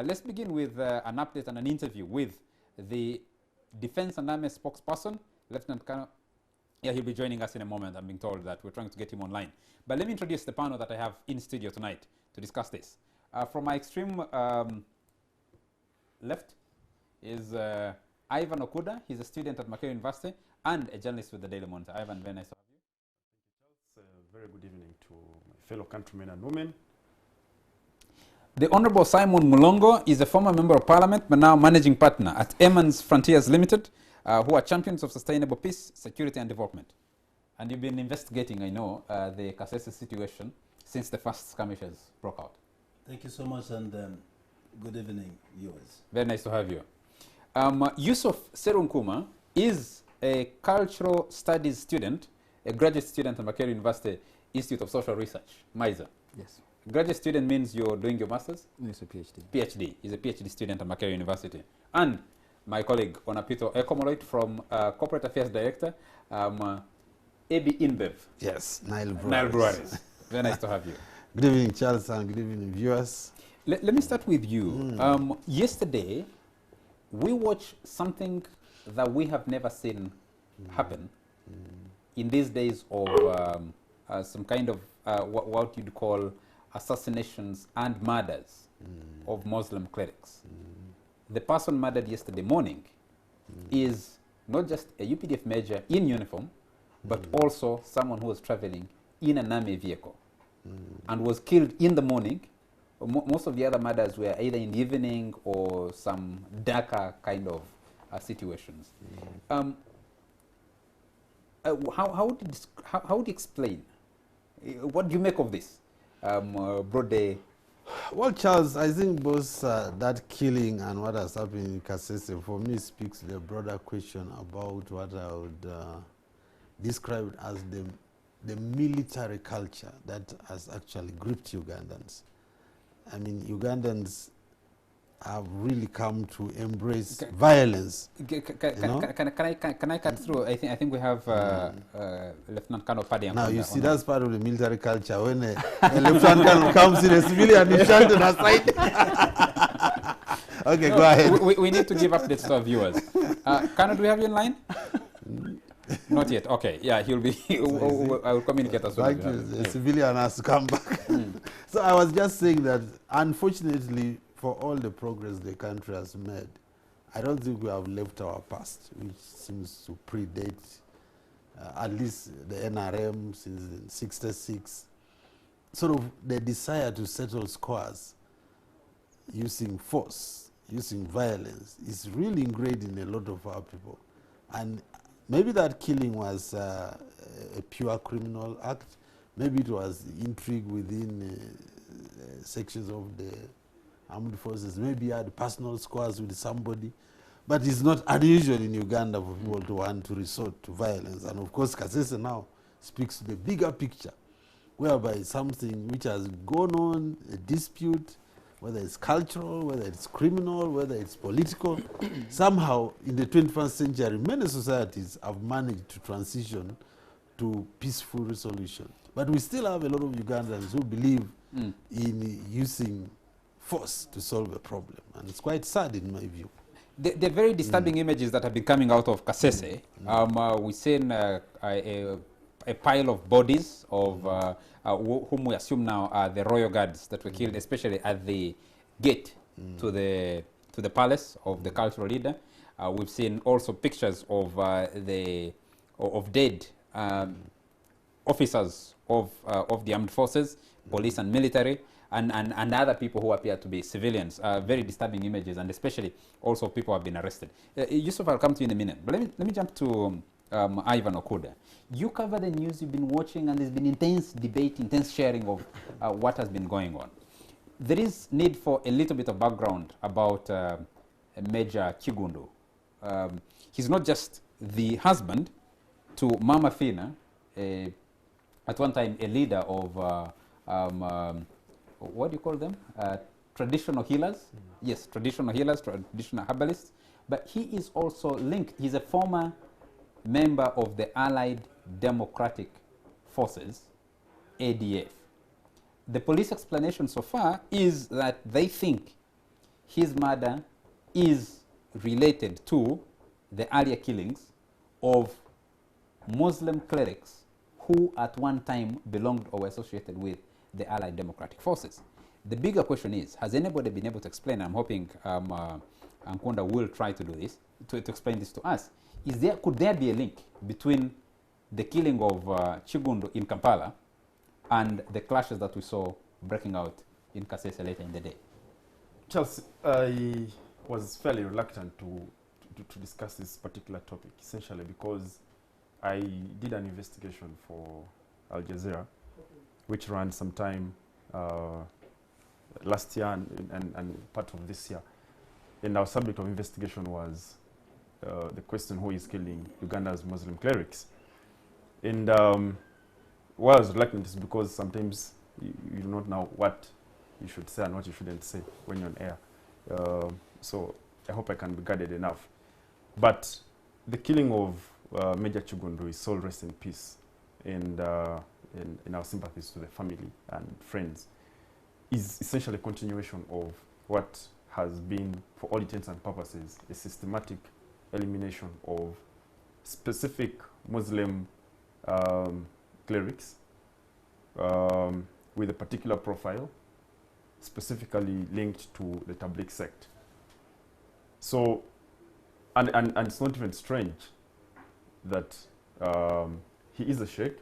Let's begin with an update and an interview with the Defense and Army spokesperson, Lieutenant Colonel. Yeah, he'll be joining us in a moment. I'm being told that we're trying to get him online. But let me introduce the panel that I have in studio tonight to discuss this. From my extreme left is Ivan Okuda. He's a student at Makerere University and a journalist with the Daily Monitor. Ivan, very nice to have you. Thank you, Charles. Very good evening to my fellow countrymen and women. The Honorable Simon Mulongo is a former member of parliament, but now managing partner at Eman's Frontiers Limited, who are champions of sustainable peace, security and development. And you've been investigating, I know, the Kasese situation since the first skirmishes broke out. Thank you so much, and good evening, viewers. Very nice to have you. Yusuf Serunkuma is a cultural studies student, a graduate student at Makerere University Institute of Social Research, MISA. Yes. Graduate student means you're doing your master's? It's a PhD. PhD. He's a PhD student at Makerere University. And my colleague, Onapito Ekomoloit from Corporate Affairs Director, AB InBev. Yes, Nile Breweries. Nile Breweries. Very nice to have you. Good evening, Charles, and good evening, viewers. Let me start with you. Yesterday, we watched something that we have never seen happen in these days of some kind of what you'd call assassinations and murders of Muslim clerics. The person murdered yesterday morning is not just a UPDF major in uniform, but also someone who was traveling in an army vehicle and was killed in the morning. Most of the other murders were either in the evening or some darker kind of situations. How would you explain? What do you make of this broad day? Well, Charles, I think both that killing and what has happened in Kasese, for me, speaks to the broader question about what I would describe as the military culture that has actually gripped Ugandans. I mean, Ugandans have really come to embrace violence. Can I cut through? I think we have Lieutenant Colonel Paddy. Now, you see, that's part of the military culture. When a Lieutenant Colonel comes in, a civilian is shouted aside. Okay, no, go ahead. We need to give updates to our viewers. Colonel, do we have you in line? Not yet. Okay. Yeah, he'll be. I will communicate as well. The civilian has to come back. So I was just saying that, unfortunately, for all the progress the country has made, I don't think we have left our past, which seems to predate at least the NRM since '66. Sort of the desire to settle scores using force, using violence, is really ingrained in a lot of our people. And maybe that killing was a pure criminal act. Maybe it was intrigue within sections of the armed forces. Maybe he had personal scores with somebody. But it's not unusual in Uganda for people to want to resort to violence. And of course, Kasese now speaks to the bigger picture, whereby something which has gone on, a dispute, whether it's cultural, whether it's criminal, whether it's political, somehow in the 21st century, many societies have managed to transition to peaceful resolution. But we still have a lot of Ugandans who believe in using force to solve a problem. And it's quite sad in my view. The very disturbing images that have been coming out of Kasese, we've seen a pile of bodies of whom we assume now are the royal guards that were killed, especially at the gate to the palace of the cultural leader. We've seen also pictures of dead officers of the armed forces, police and military, and other people who appear to be civilians. Very disturbing images, and especially also people have been arrested. Yusuf, I'll come to you in a minute, but let me jump to Ivan Okuda. You cover the news, you've been watching, and there's been intense debate, intense sharing of what has been going on. There is need for a little bit of background about Major Kiggundu. He's not just the husband to Mama Fina, at one time a leader of, what do you call them? Traditional healers. Yes, traditional healers, traditional herbalists. But he is also linked. He's a former member of the Allied Democratic Forces, ADF. The police explanation so far is that they think his murder is related to the earlier killings of Muslim clerics who at one time belonged or were associated with the Allied Democratic Forces. The bigger question is, has anybody been able to explain, I'm hoping Nkunda will try to do this, to explain this to us, could there be a link between the killing of Kiggundu in Kampala and the clashes that we saw breaking out in Kasese later in the day? Charles, I was fairly reluctant to discuss this particular topic, essentially because I did an investigation for Al Jazeera, which ran sometime last year and part of this year. And our subject of investigation was the question, who is killing Uganda's Muslim clerics? And why I was reluctant is because sometimes you do not know what you should say and what you shouldn't say when you're on air. So I hope I can be guarded enough. But the killing of Major Kiggundu, his soul rest in peace, and in our sympathies to the family and friends, is essentially a continuation of what has been, for all intents and purposes, a systematic elimination of specific Muslim clerics with a particular profile, specifically linked to the Tabligh sect. So, and it's not even strange that he is a sheikh.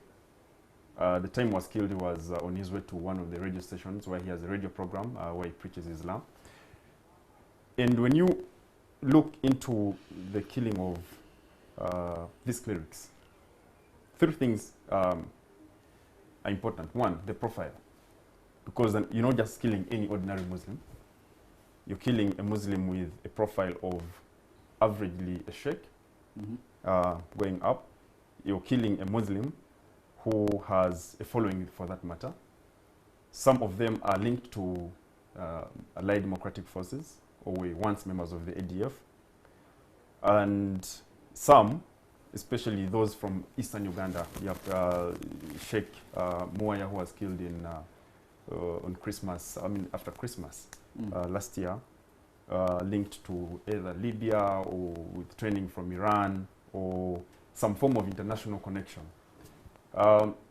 The time he was killed, he was on his way to one of the radio stations where he has a radio program where he preaches Islam. And when you look into the killing of these clerics, three things are important. One, the profile. Because you're not just killing any ordinary Muslim. You're killing a Muslim with a profile of averagely a sheikh, going up. You're killing a Muslim who has a following, for that matter. Some of them are linked to Allied Democratic Forces, or were once members of the ADF. And some, especially those from eastern Uganda, you have Sheikh Muaya, who was killed in on Christmas, after Christmas last year, linked to either Libya or with training from Iran or some form of international connection.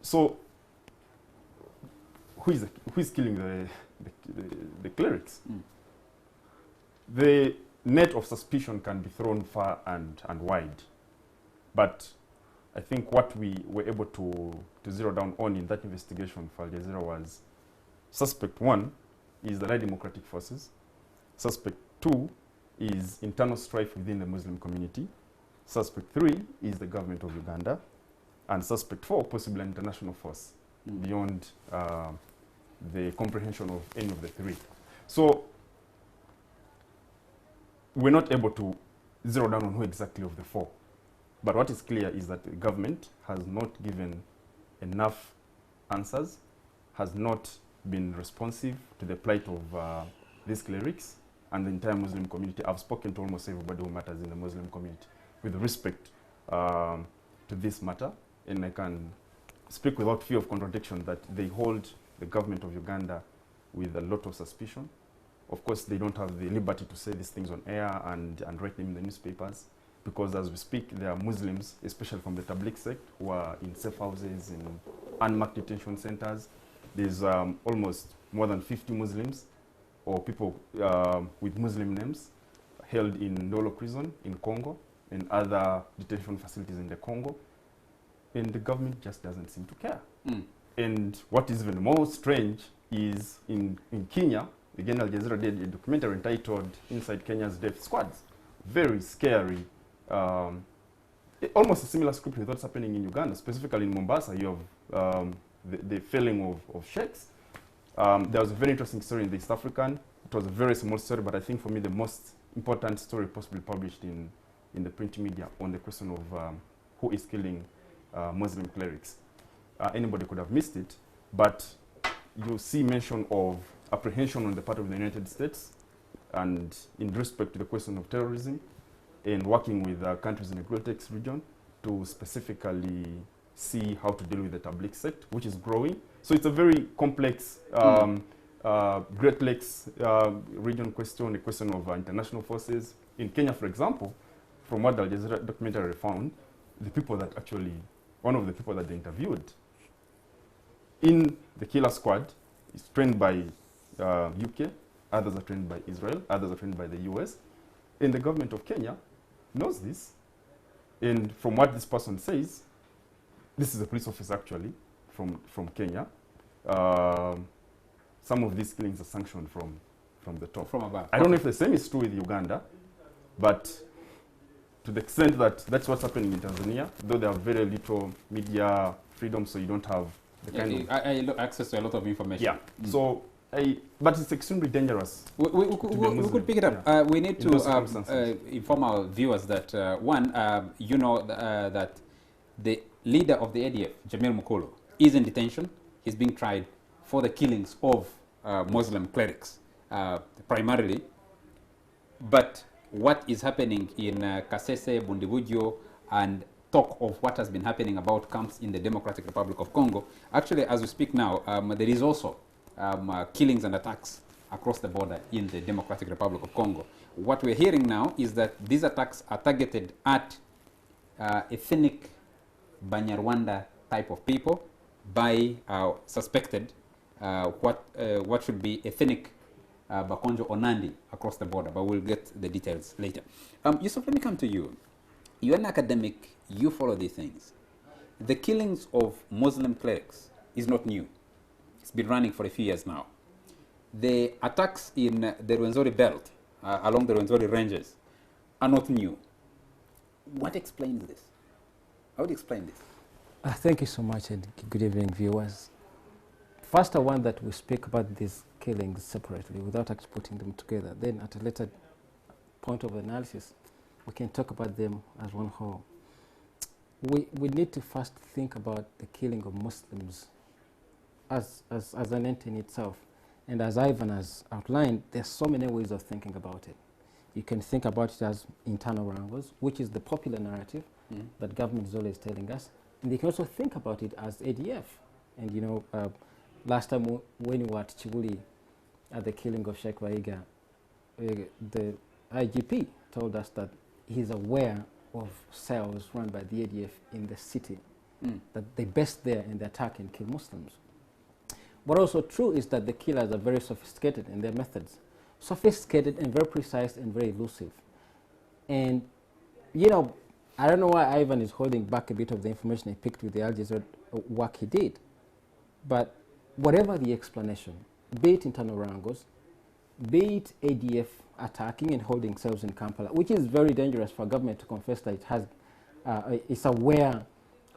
So, who is killing the clerics? The net of suspicion can be thrown far and wide, but I think what we were able to zero down on in that investigation for Al Jazeera was suspect 1 is the Allied Democratic Forces, suspect 2 is internal strife within the Muslim community, suspect 3 is the government of Uganda, and suspect 4 possibly an international force beyond the comprehension of any of the three. So we're not able to zero down on who exactly of the 4. But what is clear is that the government has not given enough answers, has not been responsive to the plight of these clerics and the entire Muslim community. I've spoken to almost everybody who matters in the Muslim community with respect to this matter, and I can speak without fear of contradiction that they hold the government of Uganda with a lot of suspicion. Of course, they don't have the liberty to say these things on air and write them in the newspapers, because as we speak, there are Muslims, especially from the Tabligh sect, who are in safe houses, in unmarked detention centers. There's almost more than 50 Muslims or people with Muslim names held in Ndolo prison in Congo and other detention facilities in the Congo. And the government just doesn't seem to care. And what is even more strange is in Kenya, again, Al Jazeera did a documentary entitled Inside Kenya's Death Squads. Very scary. Almost a similar script with what's happening in Uganda, specifically in Mombasa. You have the felling of sheikhs. There was a very interesting story in the East African. It was a very small story, but I think for me the most important story possibly published in the print media on the question of who is killing Muslim clerics. Anybody could have missed it, but you see mention of apprehension on the part of the United States, and in respect to the question of terrorism, and working with countries in the Great region to specifically see how to deal with the Tabligh sect, which is growing. So it's a very complex Great Lakes region question, a question of international forces. In Kenya, for example, from what the Al Jazeera documentary found, the people that actually, one of the people that they interviewed in the killer squad is trained by UK, others are trained by Israel, others are trained by the US. And the government of Kenya knows this. And from what this person says, this is a police officer actually from Kenya. Some of these killings are sanctioned from the top. From above. I don't know if the same is true with Uganda, but to the extent that that's what's happening in Tanzania, though there are very little media freedom, so you don't have the kind of access to a lot of information. yeah. So, but it's extremely dangerous. We could pick it up. Yeah. We need In those to circumstances. inform our viewers that one, you know that the leader of the ADF, Jamil Mukulu, is in detention. He's being tried for the killings of Muslim clerics, primarily. But what is happening in Kasese, Bundibujo, and talk of what has been happening about camps in the Democratic Republic of Congo, actually, as we speak now, there is also killings and attacks across the border in the Democratic Republic of Congo. What we're hearing now is that these attacks are targeted at ethnic Banyarwanda type of people by suspected what should be ethnic Bakonjo Onandi across the border, but we'll get the details later. Yusuf, let me come to you. You're an academic, you follow these things. The killings of Muslim clerics is not new. It's been running for a few years now. The attacks in the Rwenzururu belt, along the Rwenzururu ranges, are not new. What explains this? How would you explain this? Thank you so much, and good evening, viewers. First, I want that we speak about these killings separately without actually putting them together. Then, at a later point of analysis, we can talk about them as one whole. We need to first think about the killing of Muslims as an entity in itself. And as Ivan has outlined, there's so many ways of thinking about it. You can think about it as internal wrangles, which is the popular narrative that government is always telling us. And you can also think about it as ADF. And you know, last time when we were at Chibuli at the killing of Sheikh Waiga, the IGP told us that he's aware of cells run by the ADF in the city, that they best there and they attack and kill Muslims. What also true is that the killers are very sophisticated in their methods. Sophisticated and very precise and very elusive. And, you know, I don't know why Ivan is holding back a bit of the information he picked with the Al Jazeera work he did. But whatever the explanation, be it internal wrangles, be it ADF attacking and holding cells in Kampala, which is very dangerous for government to confess that it has, it's aware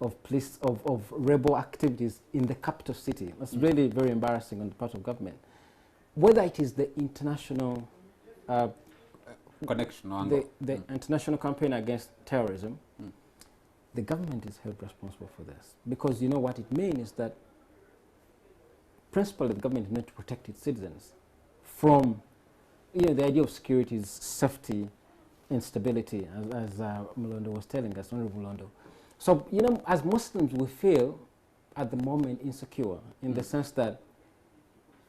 of police, of rebel activities in the capital city. That's really very embarrassing on the part of government. Whether it is the international connection on the international campaign against terrorism, the government is held responsible for this. Because you know what it means is that principally the government needs to protect its citizens from, you know, the idea of security is safety and stability, as Mulondo was telling us, Honorable Mulondo. So, you know, as Muslims, we feel at the moment insecure in the sense that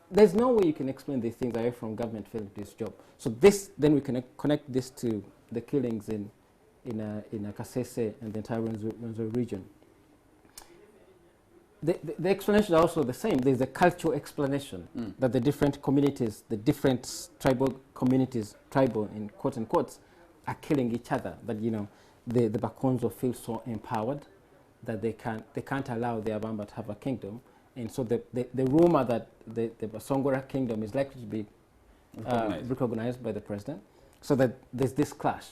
there's no way you can explain these things away from government failing to do its job. So this, then we can connect this to the killings in Kasese and the entire Rwenzururu region. The explanations are also the same. There's a cultural explanation that the different communities, the different tribal communities, tribal in quote unquote, are killing each other. That, you know, the Bakonzo feel so empowered that they can't allow the Abamba to have a kingdom. And so the rumor that the Basongora kingdom is likely to be recognized by the president, so that there's this clash.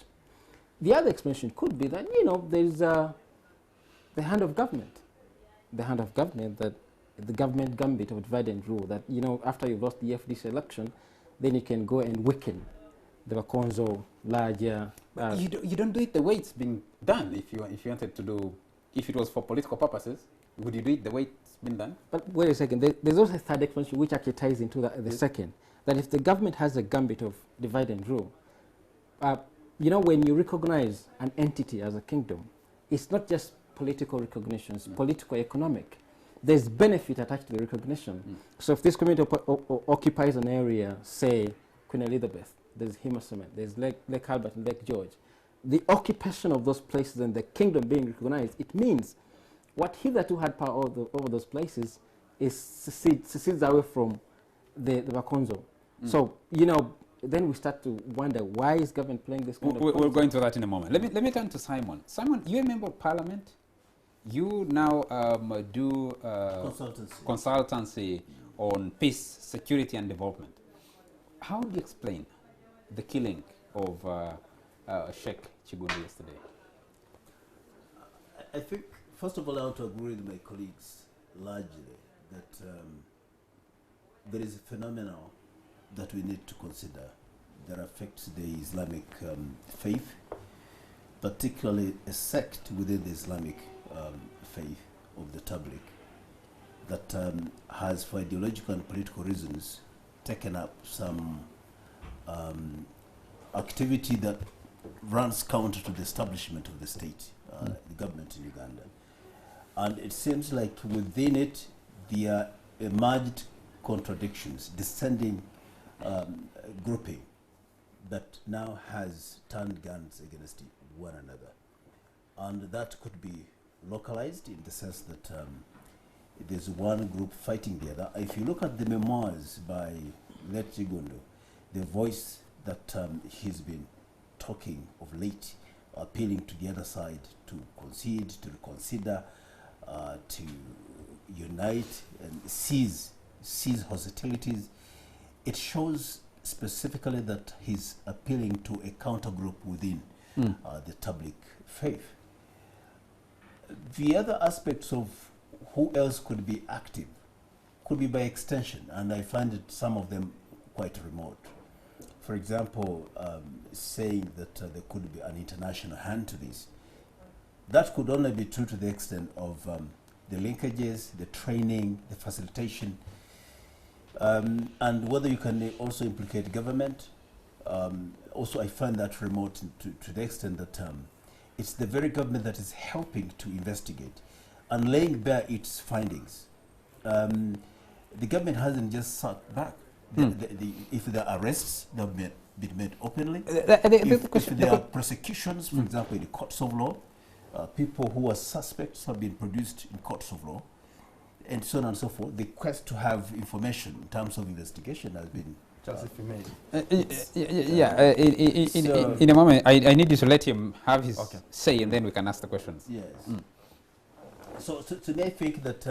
The other explanation could be that, you know, there's the hand of government. The hand of government, that the government gambit of divide and rule, that, you know, after you've lost the FDC election, then you can go and weaken the Bakonzo larger. You don't do it the way it's being done. If you wanted to do, if it was for political purposes, would you do it the way it's been done? But wait a second. There's also a third explanation which actually ties into the second. That if the government has a gambit of divide and rule, you know, when you recognize an entity as a kingdom, it's not just political recognition, it's political, economic. there's benefit attached to the recognition. So if this community occupies an area, say Queen Elizabeth, there's Himasement, there's Lake Albert and Lake George, the occupation of those places and the kingdom being recognized, it means what hitherto had power over those places is secedes away from the Bakonzo. So, you know, then we start to wonder, why is government playing this kind of We'll go into that in a moment. Let me turn to Simon. Simon, you're a member of parliament. You now do consultancy on peace, security and development. How do you explain the killing of Sheikh Kiggundu yesterday? I think, first of all, I want to agree with my colleagues largely that there is a phenomenon that we need to consider that affects the Islamic faith, particularly a sect within the Islamic faith of the Tabligh that has, for ideological and political reasons, taken up some activity that runs counter to the establishment of the state, the government in Uganda. And it seems like within it, there are emerged contradictions, descending grouping that now has turned guns against one another. And that could be localized in the sense that there's one group fighting the other. If you look at the memoirs by late Kiggundu, the voice that he's been talking of late, appealing to the other side to concede, to reconsider, to unite and cease hostilities, it shows specifically that he's appealing to a counter group within the Tabligh faith. The other aspects of who else could be active could be by extension, and I find it some of them quite remote. For example, saying that there could be an international hand to this. That could only be true to the extent of the linkages, the training, the facilitation, and whether you can also implicate government. Also, I find that remote to the extent that it's the very government that is helping to investigate and laying bare its findings. The government hasn't just sat back. If there are arrests, they have been made openly. If there are prosecutions, for example, in the courts of law, people who are suspects have been produced in courts of law, and so on and so forth. The quest to have information in terms of investigation has been... Just if you may. In a moment, I need you to let him have his say, and then we can ask the questions. Yes. So today I think that,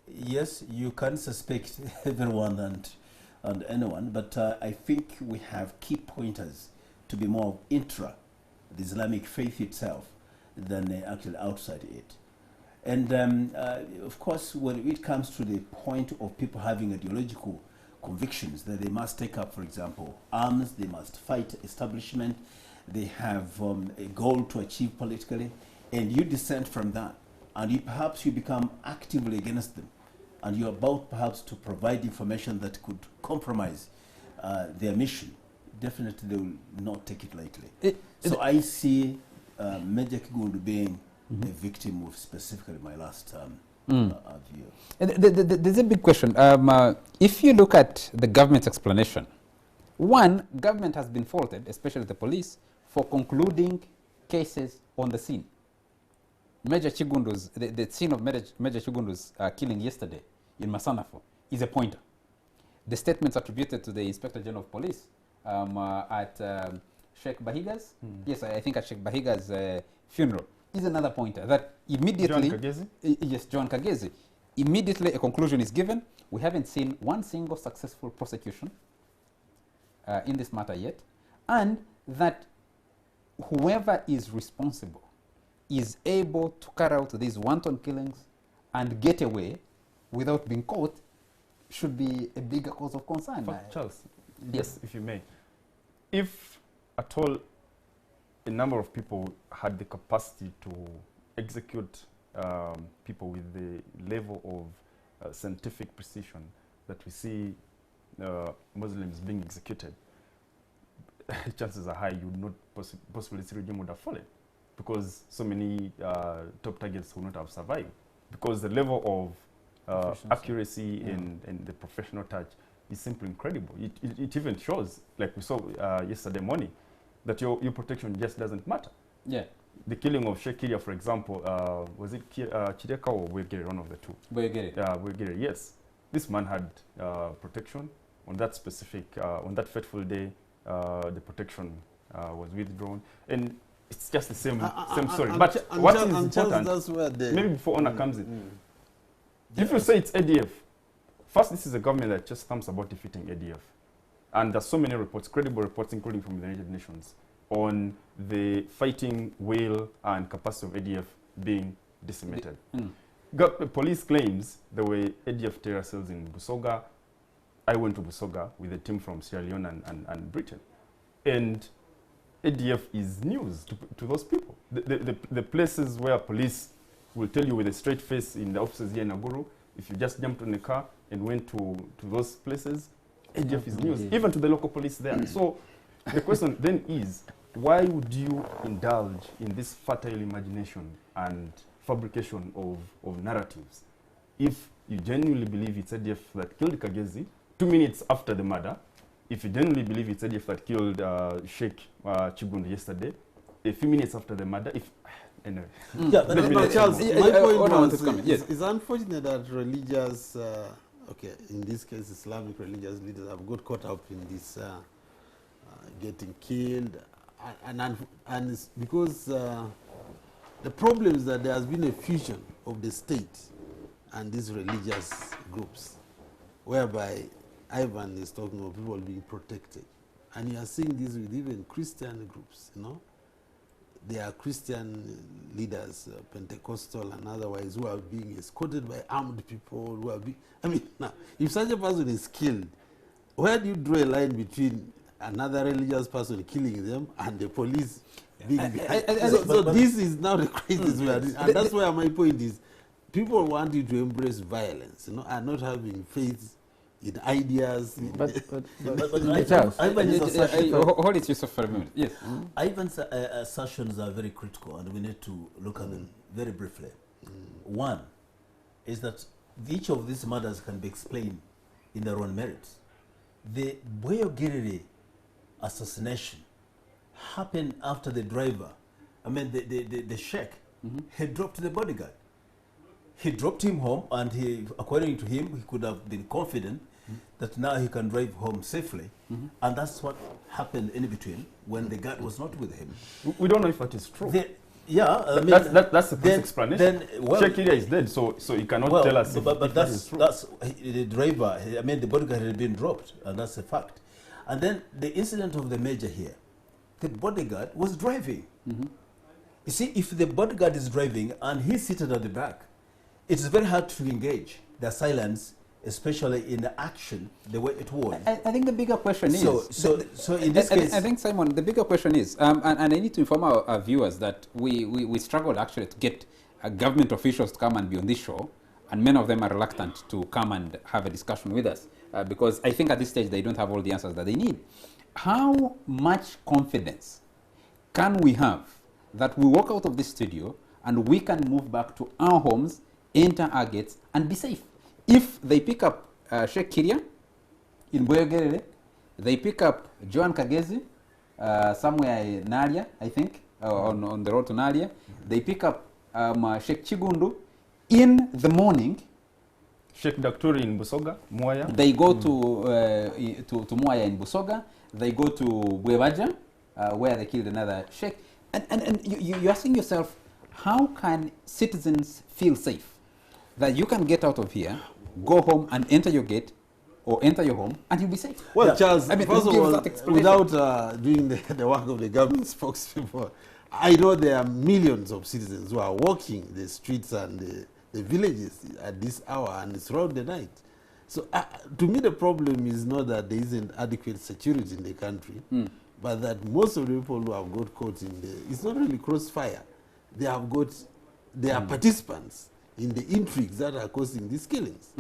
yes, you can suspect everyone and anyone, but I think we have key pointers to be more intra the Islamic faith itself than actually outside it. And of course, when it comes to the point of people having ideological convictions that they must take up, for example, arms, they must fight establishment, they have a goal to achieve politically, and you dissent from that, and perhaps you become actively against them, and you're about perhaps to provide information that could compromise their mission, definitely they will not take it lightly. So I see Major Kiggundu being a victim of specifically my last view. There's a big question. If you look at the government's explanation, one, government has been faulted, especially the police, for concluding cases on the scene. Major Kiggundu's, the scene of Major Kiggundu's killing yesterday in Masanafo is a pointer. The statements attributed to the Inspector General of Police at Sheikh Bahiga's, yes, I think at Sheikh Bahiga's funeral, is another pointer that immediately... John Kagese? Yes, John Kagese. Immediately a conclusion is given. We haven't seen one single successful prosecution in this matter yet, and that whoever is responsible is able to carry out these wanton killings and get away without being caught should be a bigger cause of concern. Charles, yes, if you may, if at all a number of people had the capacity to execute people with the level of scientific precision that we see Muslims being executed, chances are high you would not possibly this regime would have fallen, because so many top targets would not have survived, because the level of accuracy and the professional touch is simply incredible. It even shows, like we saw yesterday morning, that your protection just doesn't matter. Yeah. The killing of Sheikh Kiria, for example, was it Chideka or Wegere, one of the two? Wegere. Wegere, yes. This man had protection on that specific, on that fateful day. The protection was withdrawn, and it's just the same story. But what is important, that's where maybe before honor comes in, if you say it's ADF, first, this is a government that just comes about defeating ADF. And there's so many reports, credible reports, including from the United Nations, on the fighting will and capacity of ADF being decimated. Police claims there were ADF terror cells in Busoga. I went to Busoga with a team from Sierra Leone and Britain. And ADF is news to those people. The places where police will tell you with a straight face in the offices here in Naguru, if you just jumped on a car and went to those places, ADF is news, even to the local police there. So the question then is, why would you indulge in this fertile imagination and fabrication of narratives if you genuinely believe it's ADF that killed Kasese 2 minutes after the murder, if you genuinely believe it's ADF that killed Sheikh Kiggundu yesterday, a few minutes after the murder, if... Anyway. Yeah, but Charles, my point was, yes. it's unfortunate that religious, in this case Islamic religious leaders have got caught up in this getting killed, and it's because the problem is that there has been a fusion of the state and these religious groups, whereby Ivan is talking about people being protected, and you are seeing this with even Christian groups, you know. There are Christian leaders, Pentecostal and otherwise, who are being escorted by armed people who are being... I mean, now, if such a person is killed, where do you draw a line between another religious person killing them and the police being behind? So this is now the crisis we are in. And that's where my point is. People want you to embrace violence, you know, and not having faith in ideas. Ivan is assertion. Hold it, Yusuf, for a minute. Yes. Ivan's assertions are very critical, and we need to look at them very briefly. One is that each of these murders can be explained in their own merits. The Boyogiri assassination happened after the driver, the sheikh, he dropped the bodyguard. He dropped him home, and he, according to him, he could have been confident that now he can drive home safely. And that's what happened in between when the guard was not with him. We don't know if that is true. That's the police explanation. Then, well, Sheikh Kiria is dead, so he cannot tell us if that is true. That's the driver, the bodyguard had been dropped, and that's a fact. And then the incident of the major here, the bodyguard was driving. You see, if the bodyguard is driving and he's seated at the back, it's very hard to engage the silence, especially in the action, the way it was. I think the bigger question is... So in this case... I think, Simon, the bigger question is, and I need to inform our viewers that we struggled actually to get government officials to come and be on this show, and many of them are reluctant to come and have a discussion with us, because I think at this stage they don't have all the answers that they need. How much confidence can we have that we walk out of this studio and we can move back to our homes, enter our gates, and be safe? If they pick up Sheikh Kiria in Boyogere, they pick up Joan Kasese somewhere in Nalia, I think, on the road to Nalia, they pick up Sheikh Kiggundu in the morning. Sheikh Dakturi in Busoga, Mwaya. They go to Mwaya in Busoga. They go to Bwebaja, where they killed another sheikh. And you're asking yourself, how can citizens feel safe that you can get out of here, go home and enter your gate or enter your home and you'll be safe? Well, Charles, I mean, first of all, without doing the work of the government spokespeople, I know there are millions of citizens who are walking the streets and the villages at this hour and throughout the night. So to me, the problem is not that there isn't adequate security in the country, but that most of the people who have got caught in it's not really crossfire. They are participants in the intrigues that are causing these killings.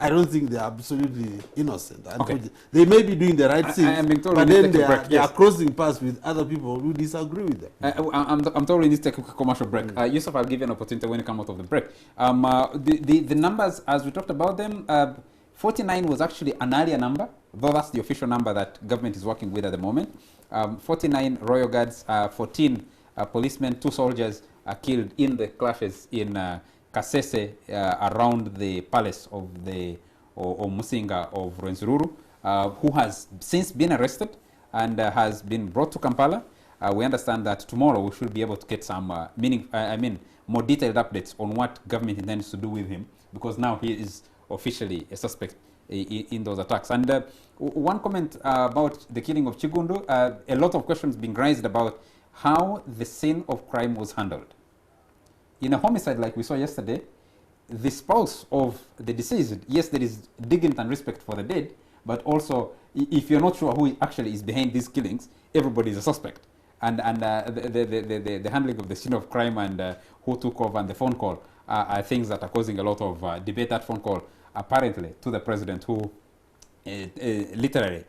I don't think they're absolutely innocent. Okay. They may be doing the right thing, I am being told but we need then to take a they break, are yes. crossing paths with other people who disagree with them. I'm told we need to take a quick commercial break. Yusuf, I'll give you an opportunity when you come out of the break. The numbers, as we talked about them, 49 was actually an earlier number, though that's the official number that government is working with at the moment. 49 royal guards, 14 policemen, 2 soldiers are killed in the clashes in Kasese around the palace of the Omusinga of Rwenzururu, who has since been arrested and has been brought to Kampala. We understand that tomorrow we should be able to get some more detailed updates on what government intends to do with him, because now he is officially a suspect in those attacks. And one comment about the killing of Kiggundu, a lot of questions being raised about how the scene of crime was handled. In a homicide like we saw yesterday, the spouse of the deceased, yes, there is dignity and respect for the dead, but also if you're not sure who actually is behind these killings, everybody is a suspect. And the handling of the scene of crime and who took over and the phone call are things that are causing a lot of debate. That phone call apparently to the president, who literally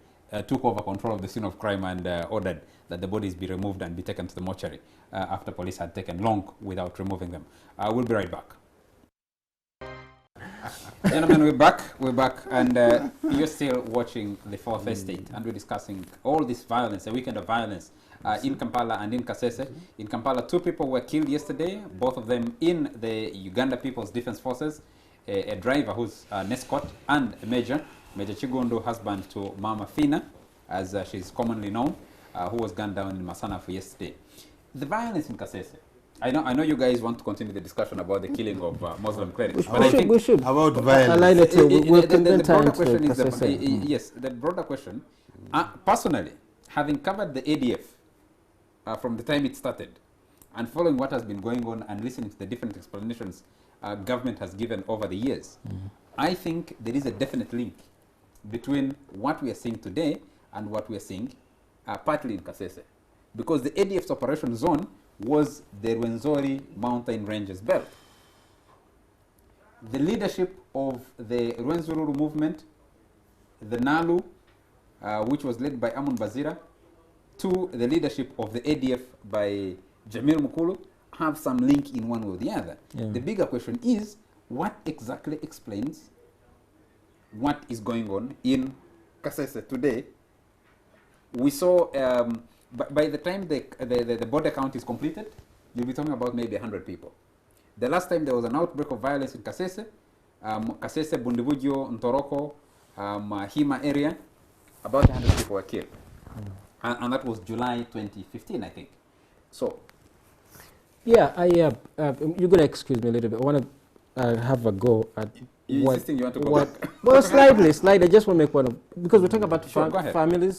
took over control of the scene of crime and ordered that the bodies be removed and be taken to the mortuary after police had taken long without removing them. We'll be right back. Gentlemen, we're back, and you're still watching The Fourth Estate, and we're discussing all this violence, a weekend of violence in Kampala and in Kasese. In Kampala, 2 people were killed yesterday, both of them in the Uganda People's Defense Forces, a driver who's an escort, and a Major Kiggundu, husband to Mama Fina, as she's commonly known, who was gunned down in Masanafu yesterday. The violence in Kasese. I know you guys want to continue the discussion about the killing of Muslim clerics, but I think we should. About violence. The broader question is yes, the broader question. Personally, having covered the ADF from the time it started, and following what has been going on and listening to the different explanations government has given over the years, I think there is a definite link between what we are seeing today and what we are seeing partly in Kasese, because the ADF's operation zone was the Rwenzururu mountain ranges belt. The leadership of the Rwenzururu movement, the Nalu, which was led by Amun Bazira, to the leadership of the ADF by Jamil Mukulu, have some link in one way or the other. Yeah. The bigger question is, what exactly explains what is going on in Kasese today? We saw, by the time the border count is completed, you'll be talking about maybe 100 people. The last time there was an outbreak of violence in Kasese, Kasese, Bundibugyo, Ntoroko, Hima area, about 100 people were killed. And that was July 2015, I think. So, yeah, you're going to excuse me a little bit. I want to have a go at you insisting you want to go back? Well, slightly. I just want to make one of, because we're talking about Sure,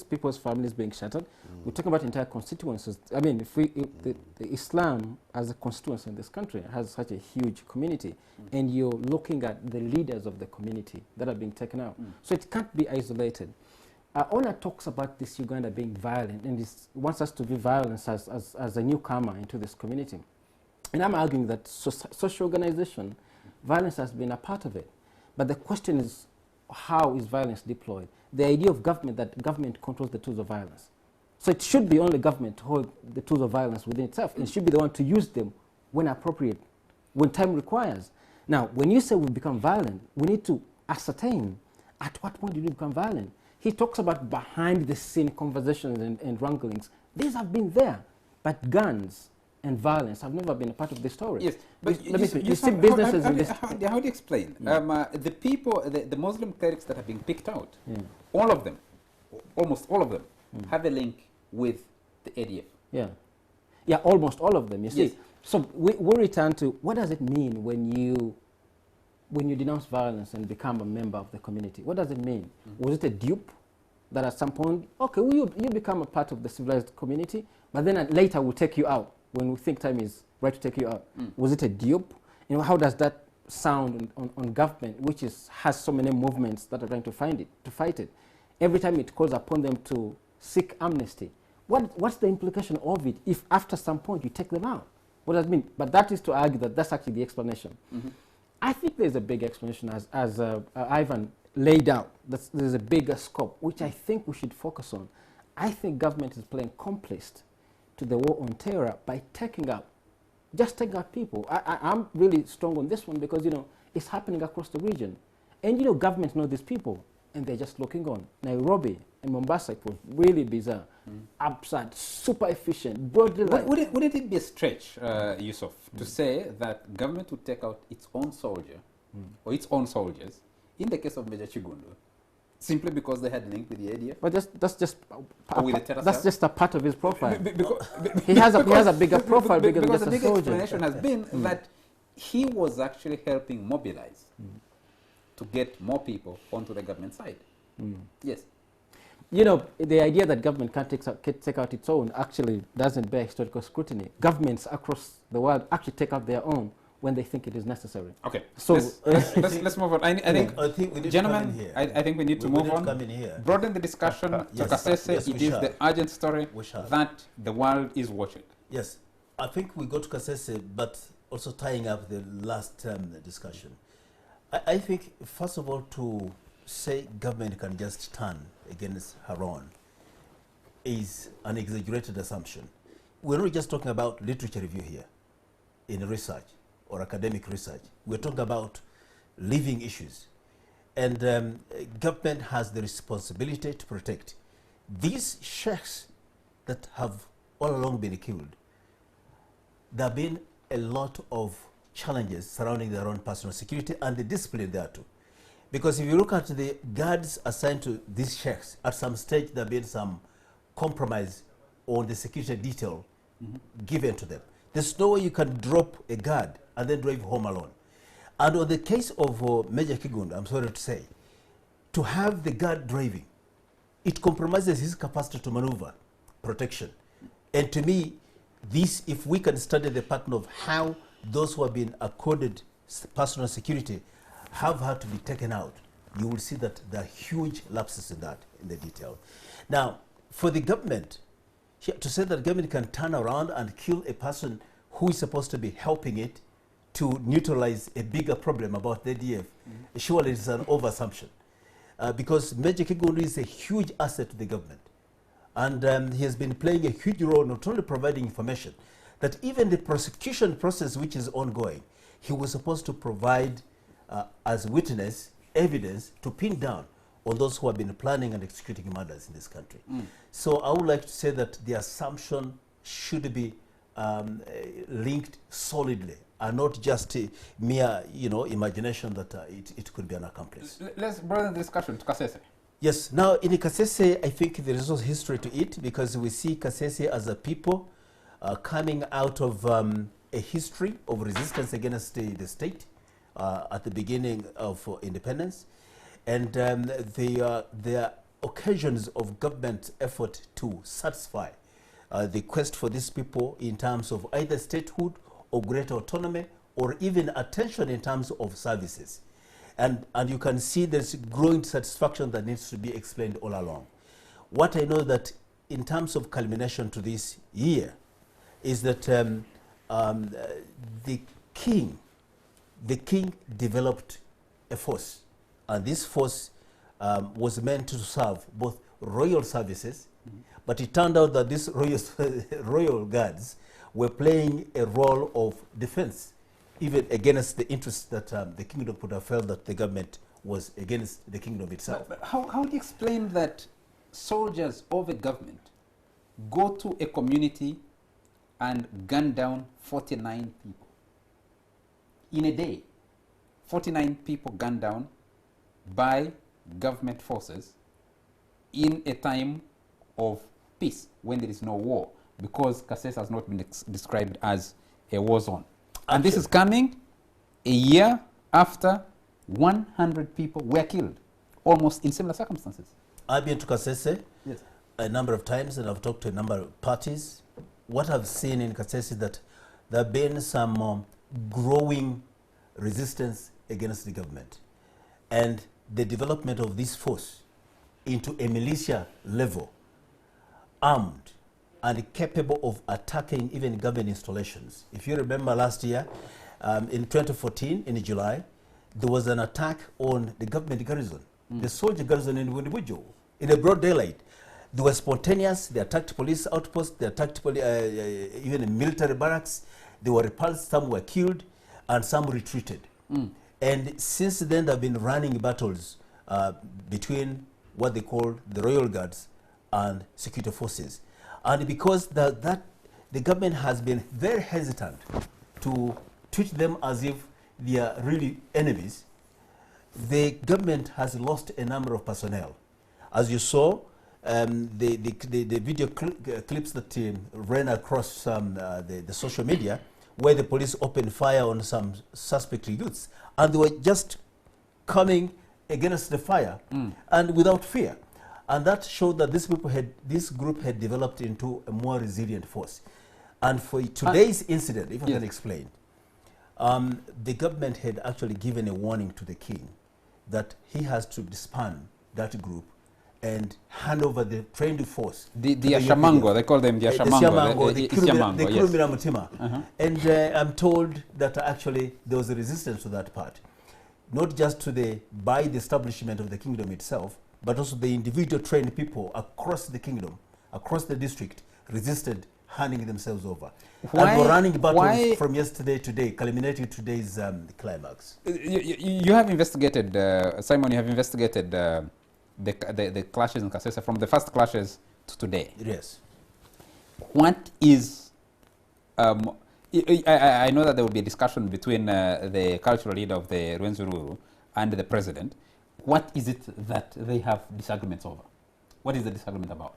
people's families being shattered. We're talking about entire constituencies. I mean, if the Islam as a constituency in this country has such a huge community, and you're looking at the leaders of the community that are being taken out. So it can't be isolated. Ona talks about this Uganda being violent, and wants us to view violence as a newcomer into this community. And I'm arguing that social organization, violence has been a part of it. But the question is, how is violence deployed? The idea of government, that government controls the tools of violence. So it should be only government to hold the tools of violence within itself, and should be the one to use them when appropriate, when time requires. Now, when you say we become violent, we need to ascertain at what point did we become violent. He talks about behind the scene conversations and wranglings. These have been there, but guns and violence have never been a part of the story. Yes, but you see businesses in this. How do you explain? The people, the Muslim clerics that have been picked out, all of them, almost all of them, have a link with the ADF. Yeah, almost all of them, you see. Yes. So we return to, what does it mean when you denounce violence and become a member of the community? What does it mean? Was it a dupe that at some point, okay, you become a part of the civilized community, but then later we'll take you out when we think time is right to take you out? Was it a dupe? You know, how does that sound on government, which has so many movements that are trying to fight it? Every time it calls upon them to seek amnesty. What's the implication of it if after some point you take them out? What does it mean? But that is to argue that that's actually the explanation. I think there's a big explanation as Ivan laid out. There's a bigger scope, which I think we should focus on. I think government is playing complicit to the war on terror by taking out people. I'm really strong on this one because, you know, it's happening across the region. And, you know, governments know these people and they're just looking on. Nairobi and Mombasa, it was really bizarre, absurd, super efficient, broadly like. Wouldn't it be a stretch, Yusuf, to say that government would take out its own soldier or its own soldiers in the case of Major Kiggundu simply because they had linked with the ADF? But that's just a part of his profile. He has a bigger profile bigger than just a soldier. Because the big explanation has been that he was actually helping mobilize to get more people onto the government side. Yes. You know, the idea that government can't take out its own actually doesn't bear historical scrutiny. Governments across the world actually take out their own when they think it is necessary. Okay, so let's move on. I think we need gentlemen, to come in here. I think we need to move on. Broaden the discussion to yes, Kasese. yes, it is the urgent story that the world is watching. Yes, I think we go to Kasese, but also tying up the last discussion. I think, first of all, to say government can just turn against her own is an exaggerated assumption. We're not just talking about literature review here in research or academic research. We're talking about living issues. And government has the responsibility to protect these sheikhs that have all along been killed. There have been a lot of challenges surrounding their own personal security and the discipline there too. Because if you look at the guards assigned to these sheikhs, at some stage there have been some compromise on the security detail given to them. There's no way you can drop a guard and then drive home alone. And on the case of Major Kiggundu, I'm sorry to say, to have the guard driving, it compromises his capacity to maneuver, protection. And to me, this, if we can study the pattern of how those who have been accorded personal security have had to be taken out, you will see that there are huge lapses in that, in the detail. Now, for the government, to say that government can turn around and kill a person who is supposed to be helping it to neutralize a bigger problem about the ADF, surely it's an overassumption. Because Major Kiggundu is a huge asset to the government. And he has been playing a huge role, not only providing information, that even the prosecution process which is ongoing, he was supposed to provide as witness evidence to pin down on those who have been planning and executing murders in this country. So I would like to say that the assumption should be linked solidly and not just mere, imagination that it could be an accomplice. Let's broaden the discussion to Kasese. Yes, now in Kasese, I think there is also history to it because we see Kasese as a people coming out of a history of resistance against the state at the beginning of independence. And there are occasions of government effort to satisfy the quest for these people in terms of either statehood or greater autonomy or even attention in terms of services. And you can see there's growing satisfaction that needs to be explained all along. What I know that in terms of culmination to this year is that the king developed a force, and this force was meant to serve both royal services, but it turned out that these royal guards were playing a role of defense, even against the interests that the kingdom would have felt that the government was against the kingdom itself. But how do you explain that soldiers of a government go to a community and gun down 49 people? In a day, 49 people gunned down by government forces in a time of peace when there is no war, because Kasese has not been described as a war zone. And this is coming a year after 100 people were killed, almost in similar circumstances. I've been to Kasese a number of times, and I've talked to a number of parties. What I've seen in Kasese is that there have been some growing resistance against the government. And the development of this force into a militia level, armed and capable of attacking even government installations. If you remember last year, In 2014, in July, there was an attack on the government garrison, the soldier garrison in Windibujo, in a broad daylight. They were spontaneous. They attacked police outposts. They attacked even military barracks. They were repulsed. Some were killed, and some retreated. And since then, there have been running battles between what they call the Royal Guards and security forces. And because the government has been very hesitant to treat them as if they are really enemies, the government has lost a number of personnel. As you saw, the video clips that ran across the social media, where the police opened fire on some suspect youths, and they were just coming against the fire and without fear. And that showed that this group had developed into a more resilient force. And for today's incident, if I can explain, the government had actually given a warning to the king that he has to disband that group and hand over the trained force. The Ashamango, they call them the Ashamango. The Kirumira Mutima. And I'm told that actually there was a resistance to that part. Not just by the establishment of the kingdom itself, but also the individual trained people across the kingdom, across the district, resisted handing themselves over. And we're running battles from yesterday to today, culminating today's climax. You have investigated, Simon, you have investigated the clashes in Kasese from the first clashes to today. Yes. What is, I know that there will be a discussion between the cultural leader of the Rwenzururu and the president. What is it that they have disagreements over? What is the disagreement about?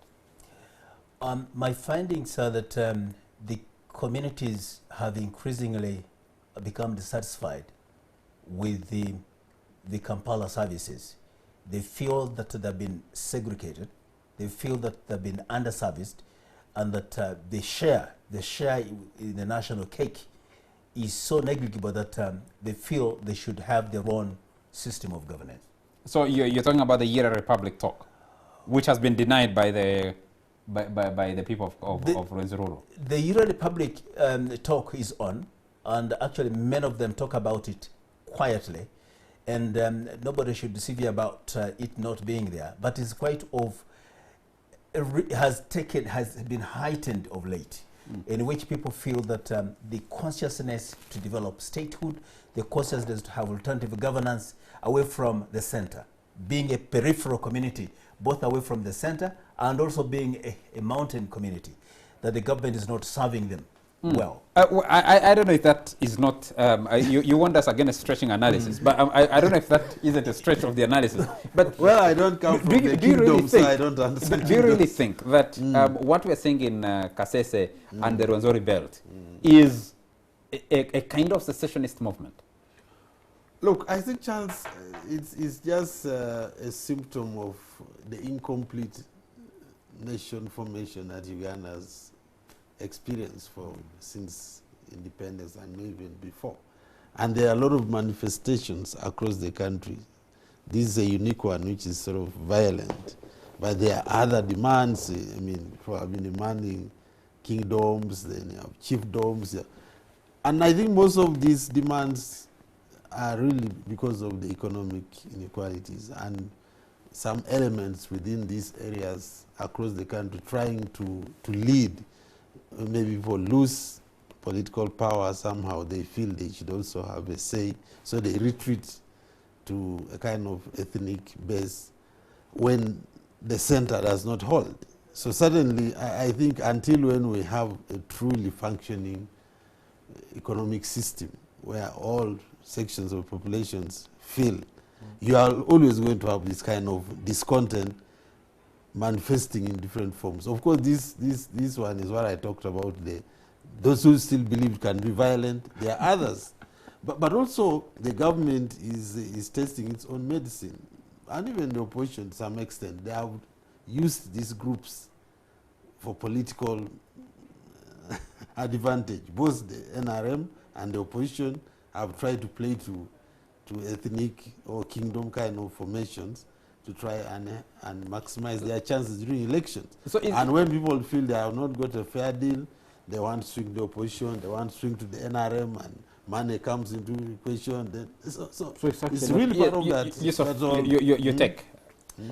My findings are that the communities have increasingly become dissatisfied with the Kampala services. They feel that they've been segregated. They feel that they've been underserviced, and that the share in the national cake is so negligible that they feel they should have their own system of governance. So you're talking about the Yera Republic talk, which has been denied by the people of Rwenzururu. The Yera Republic talk is on, and actually many of them talk about it quietly, and nobody should deceive you about it not being there. But it's quite has been heightened of late, in which people feel that the consciousness to develop statehood, the consciousness to have alternative governance away from the center, being a peripheral community, both away from the center and also being a mountain community, that the government is not serving them well. I don't know if that is not, you want us against stretching analysis, but I don't know if that isn't a stretch of the analysis. But well, I don't come from the kingdom, so I don't understand. Do you really think that what we're seeing in Kasese and the Rwenzori belt is a kind of secessionist movement? Look, I think, Charles, it's just a symptom of the incomplete nation formation that Uganda's experienced since independence and maybe even before. And there are a lot of manifestations across the country. This is a unique one, which is sort of violent. But there are other demands. I mean, people have been demanding kingdoms, then you have chiefdoms. And I think most of these demands are really because of the economic inequalities and some elements within these areas across the country trying to lead. Maybe people lose political power somehow, they feel they should also have a say, so they retreat to a kind of ethnic base when the center does not hold. So certainly, I think until when we have a truly functioning economic system where all sections of populations feel, you are always going to have this kind of discontent manifesting in different forms. Of course, this one is what I talked about, those who still believe can be violent. There are others. But also, the government is testing its own medicine. And even the opposition, to some extent, they have used these groups for political advantage. Both the NRM and the opposition have tried to play to ethnic or kingdom kind of formations to try and maximize their chances during elections. So and when people feel they have not got a fair deal, they want to swing the opposition, they want to swing to the NRM and money comes into the equation. Then so it's actually it's not- really part of that. Yusuf, That's all. your take.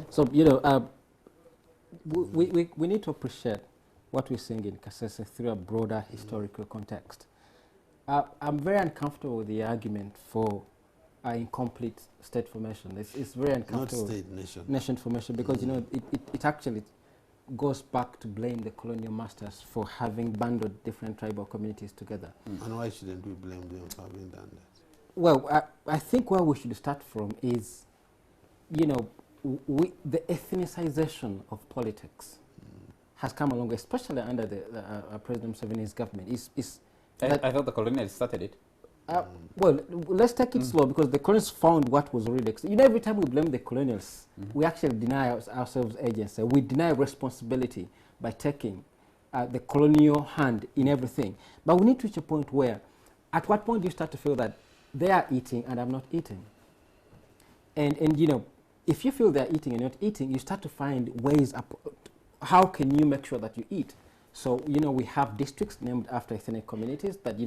So, we need to appreciate what we're seeing in Kasese through a broader historical context. I'm very uncomfortable with the argument for incomplete state formation. It's very Not uncomfortable. state, nation. Nation formation, because it actually goes back to blame the colonial masters for having bundled different tribal communities together. And why shouldn't we blame them for having done that? Well, I think where we should start from is, the ethnicization of politics has come along, especially under the President Museveni's government. I thought the colonialists started it. Well, let's take it slow, because the colonials found what was really... every time we blame the colonials, we actually deny ourselves agency. We deny responsibility by taking the colonial hand in everything. But we need to reach a point where, at what point do you start to feel that they are eating and I'm not eating? And if you feel they're eating and you're not eating, you start to find ways up. How can you make sure that you eat? So, we have districts named after ethnic communities, that,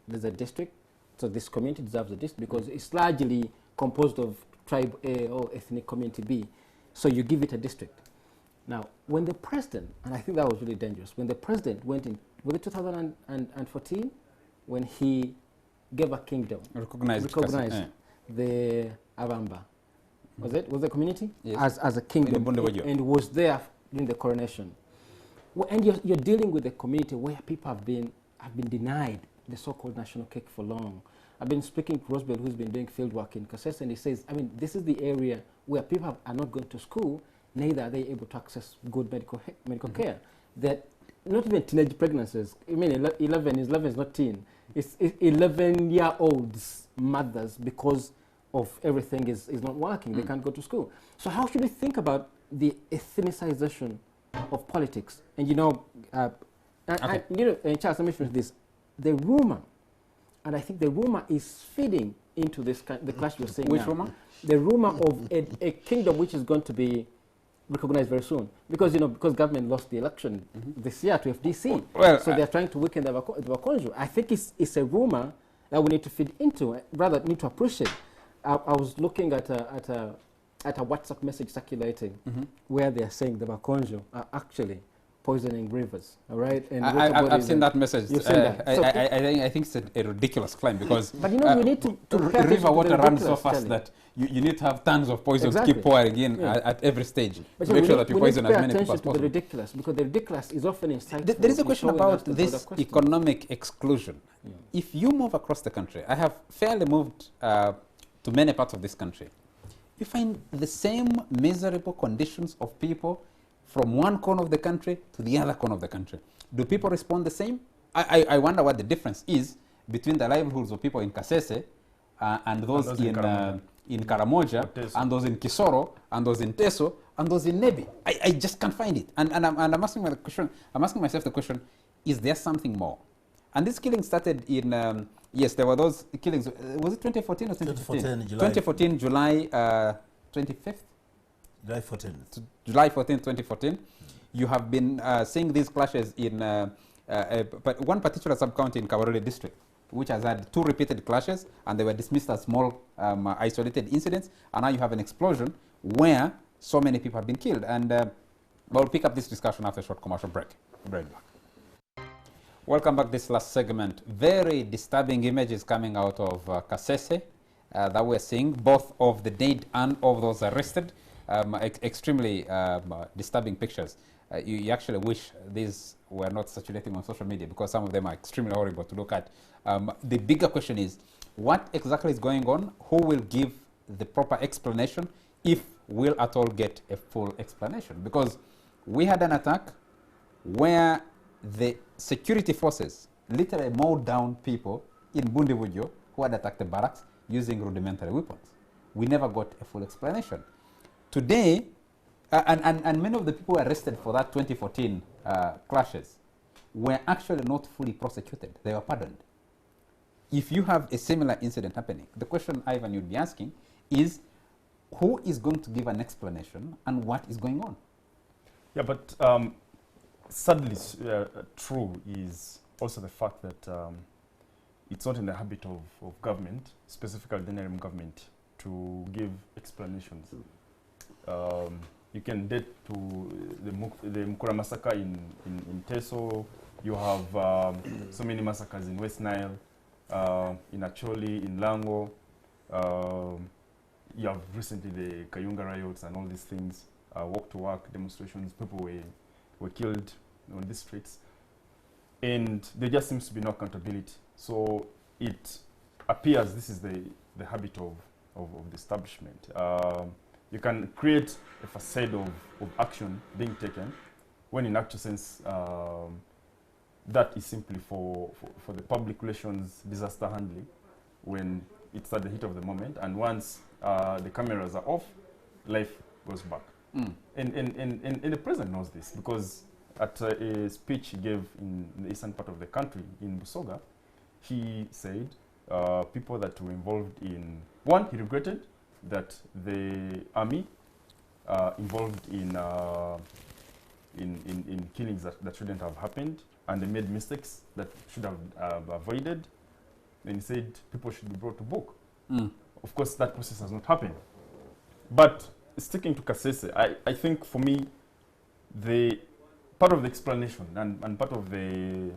there's a district, so this community deserves a district because it's largely composed of tribe A or ethnic community B. So you give it a district. Now, when the president, and I think that was really dangerous, when the president went in, was it 2014, when he gave a kingdom, recognized the Abamba, was the community? Yes. As a kingdom, and was there during the coronation. Well, and you're dealing with a community where people have been denied the so-called national cake for long. I've been speaking to Rosbell, who's been doing field work in Kasese, and he says, this is the area where people are not going to school, neither are they able to access good medical care. That not even teenage pregnancies. 11 is not teen. It's 11-year-olds mothers, because of everything is not working. They can't go to school. So how should we think about the ethnicization of politics? And Charles, let me finish this. The rumor, and I think the rumor is feeding into this the clash we're seeing. Which rumor? The rumor of a kingdom which is going to be recognized very soon, because government lost the election this year to FDC. Well, so they're trying to weaken the Bakonjo. I think it's a rumor that we need to feed into, rather need to appreciate. I was looking at a WhatsApp message circulating where they are saying the Bakonjo are actually poisoning rivers. All right, and I've seen that message. You've seen that. I think it's a ridiculous claim, because but we need to river water runs so fast that you need to have tons of poison to keep pouring in at every stage to make sure that you poison as many people as possible. The ridiculous, because the ridiculous is often insightful. There is a question about this economic exclusion. If you move across the country, I have fairly moved to many parts of this country, you find the same miserable conditions of people from one corner of the country to the other corner of the country. Do people respond the same? I wonder what the difference is between the livelihoods of people in Kasese and those in Karamoja, and those in Kisoro, and those in Teso, and those in Nebi. I just can't find it. And I'm asking myself the question, is there something more? And this killing started in, yes, there were those killings. Was it 2014 or 2015? 2014, July 25th? July 14th. July 14th, 2014. You have been seeing these clashes in but one particular sub-county in Kabarole district, which has had 2 repeated clashes, and they were dismissed as small isolated incidents. And now you have an explosion where so many people have been killed. And we'll pick up this discussion after a short commercial break. We'll be right back. Welcome back. This last segment. Very disturbing images coming out of Kasese that we're seeing, both of the dead and of those arrested. Extremely disturbing pictures. You actually wish these were not circulating on social media, because some of them are extremely horrible to look at. The bigger question is, what exactly is going on? Who will give the proper explanation, if we'll at all get a full explanation? Because we had an attack where the security forces literally mowed down people in Bundibujo who had attacked the barracks using rudimentary weapons. We never got a full explanation. Today, and many of the people arrested for that 2014 clashes were actually not fully prosecuted. They were pardoned. If you have a similar incident happening, the question, Ivan, you'd be asking is, who is going to give an explanation and what is going on? Yeah, but sadly, true is also the fact that it's not in the habit of government, specifically the NRM government, to give explanations. You can date to the Mukura massacre in Teso. You have so many massacres in West Nile, in Acholi, in Lango. You have recently the Kayunga riots and all these things, walk-to-work demonstrations. People were killed on the streets. And there just seems to be no accountability. So it appears this is the habit of the establishment. You can create a facade of action being taken, when in actual sense, that is simply for the public relations disaster handling, when it's at the heat of the moment, and once the cameras are off, life goes back. And the president knows this, because at a speech he gave in the eastern part of the country, in Busoga, he said people that were involved in, one, he regretted that the army involved in killings that shouldn't have happened, and they made mistakes that should have avoided. And he said people should be brought to book. Of course, that process has not happened. But sticking to Kasese, I think for me, the part of the explanation and part of the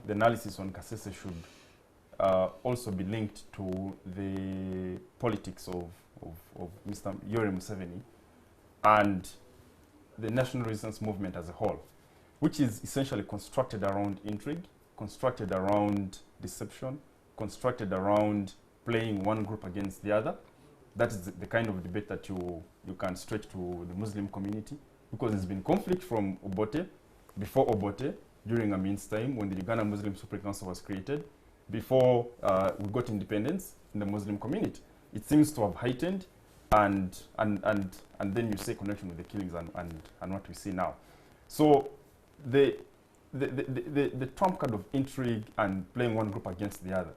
analysis on Kasese should also be linked to the politics of Mr. Yoweri Museveni and the national resistance movement as a whole, which is essentially constructed around intrigue, constructed around deception, constructed around playing one group against the other. That is the kind of debate that you can stretch to the Muslim community, because there's been conflict from Obote, before Obote, during Amin's time, when the Uganda Muslim Supreme Council was created, before we got independence in the Muslim community. It seems to have heightened, and then you say connection with the killings and what we see now. So the trump card of intrigue and playing one group against the other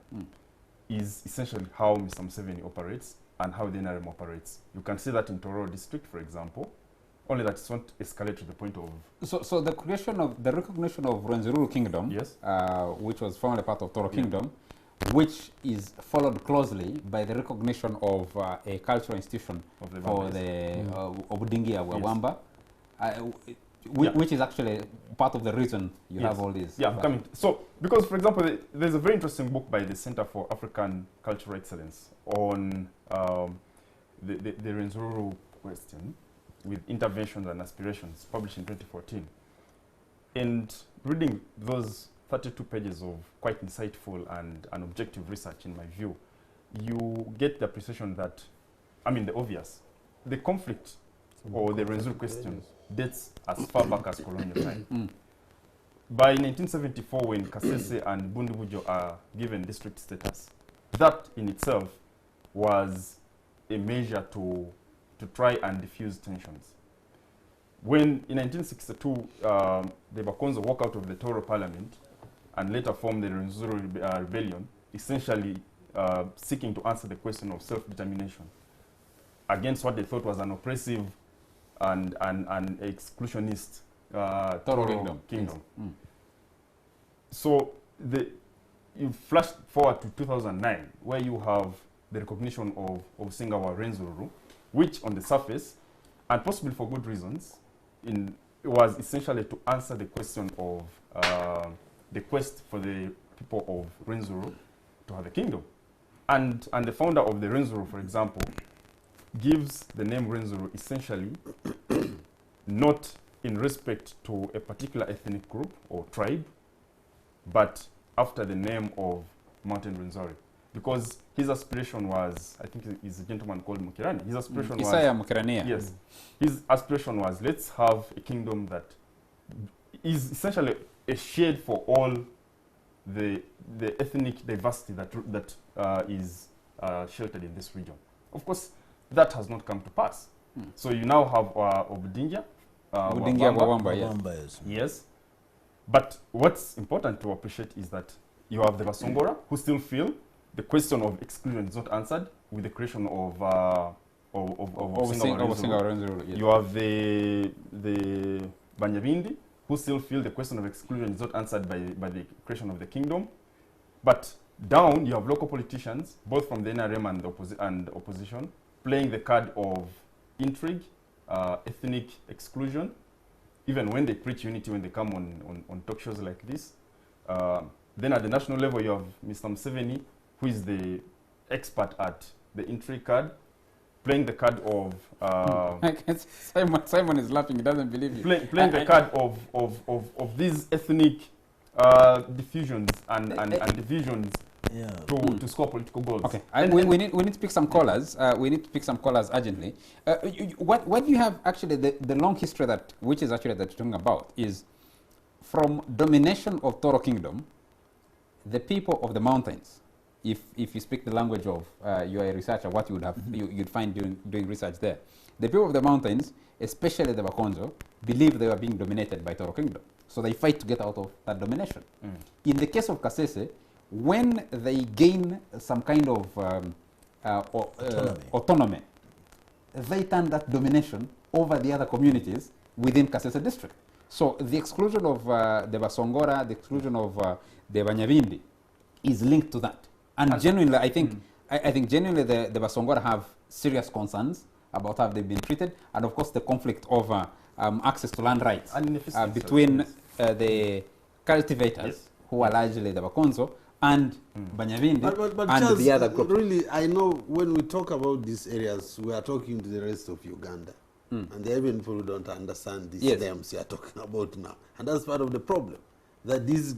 is essentially how Mr. Museveni operates and how the NRM operates. You can see that in Tororo district, for example, only that it's not escalate to the point of... So the recognition of Rwenzururu Kingdom, yes, which was formerly part of Toro Kingdom, which is followed closely by the recognition of a cultural institution for the Obudingia Wawamba, which is actually part of the reason you have all these. Yeah, coming. So, because, for example, there's a very interesting book by the Center for African Cultural Excellence on the Rwenzururu question, with interventions and aspirations, published in 2014. And reading those 32 pages of quite insightful and objective research, in my view, you get the appreciation that, I mean, the obvious, the conflict or the Rwenzururu question dates as far back as colonial time. By 1974, when Kasese and Bundubujo are given district status, that in itself was a measure to try and diffuse tensions. When in 1962, the Bakonzo walk out of the Toro Parliament and later formed the Rwenzururu Rebellion, essentially seeking to answer the question of self-determination against what they thought was an oppressive and exclusionist Toro Kingdom. So you flash forward to 2009, where you have the recognition of Omusinga wa Rwenzururu, which on the surface, and possibly for good reasons, it was essentially to answer the question of the quest for the people of Rwenzururu to have a kingdom. And the founder of the Rwenzururu, for example, gives the name Rwenzururu essentially not in respect to a particular ethnic group or tribe, but after the name of Mountain Rwenzori. Because his aspiration was, I think he's a gentleman called Mukirani. His aspiration was... Isaiah Mukirania. Yes. His aspiration was, let's have a kingdom that is essentially a shade for all the ethnic diversity that is sheltered in this region. Of course, that has not come to pass. So you now have Obudingia, Wawamba, yes. yes. But what's important to appreciate is that you have the Basongora, who still feel the question of exclusion is not answered with the creation of Rwenzururu. Yes. You have the Banyabindi, who still feel the question of exclusion is not answered by the creation of the kingdom. But Down, you have local politicians, both from the NRM and the opposition, playing the card of intrigue, ethnic exclusion, even when they preach unity, when they come on talk shows like this. Then at the national level, you have Mr. Museveni, who is the expert at the intrigue card, playing the card of... Simon is laughing, he doesn't believe you. Playing the card of these ethnic diffusions and divisions to score political goals. Okay, we need to pick some callers. We need to pick some callers urgently. What you have actually, the long history which is actually that you're talking about is from domination of Toro Kingdom, the people of the mountains, if you speak the language of, you're a researcher, what you would have, you'd find doing research there. The people of the mountains, especially the Bakonzo, believe they were being dominated by Toro Kingdom. So they fight to get out of that domination. In the case of Kasese, when they gain some kind of autonomy, they turn that domination over the other communities within Kasese district. So the exclusion of the Basongora, the exclusion of the Banyavindi is linked to that. And genuinely, I think genuinely the Basongora have serious concerns about how they've been treated, and of course the conflict over access to land rights between the cultivators, who are largely the Bakonzo, and Banyavindi, but and Charles, the other group. Really, I know when we talk about these areas, we are talking to the rest of Uganda. And there are even people who don't understand these names you are talking about now. And that's part of the problem, that these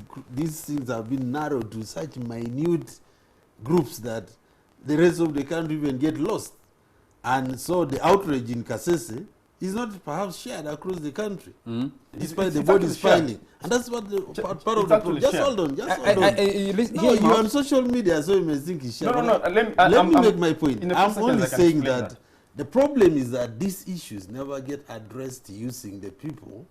things have been narrowed to such minute groups that the rest of the country even get lost. And so the outrage in Kasese is not perhaps shared across the country, despite the bodies filing. And that's what the part of the problem. Just hold on, you're on social media, so you may think it's shared. No. Let me make my point. I'm only saying that the problem is that these issues never get addressed using the people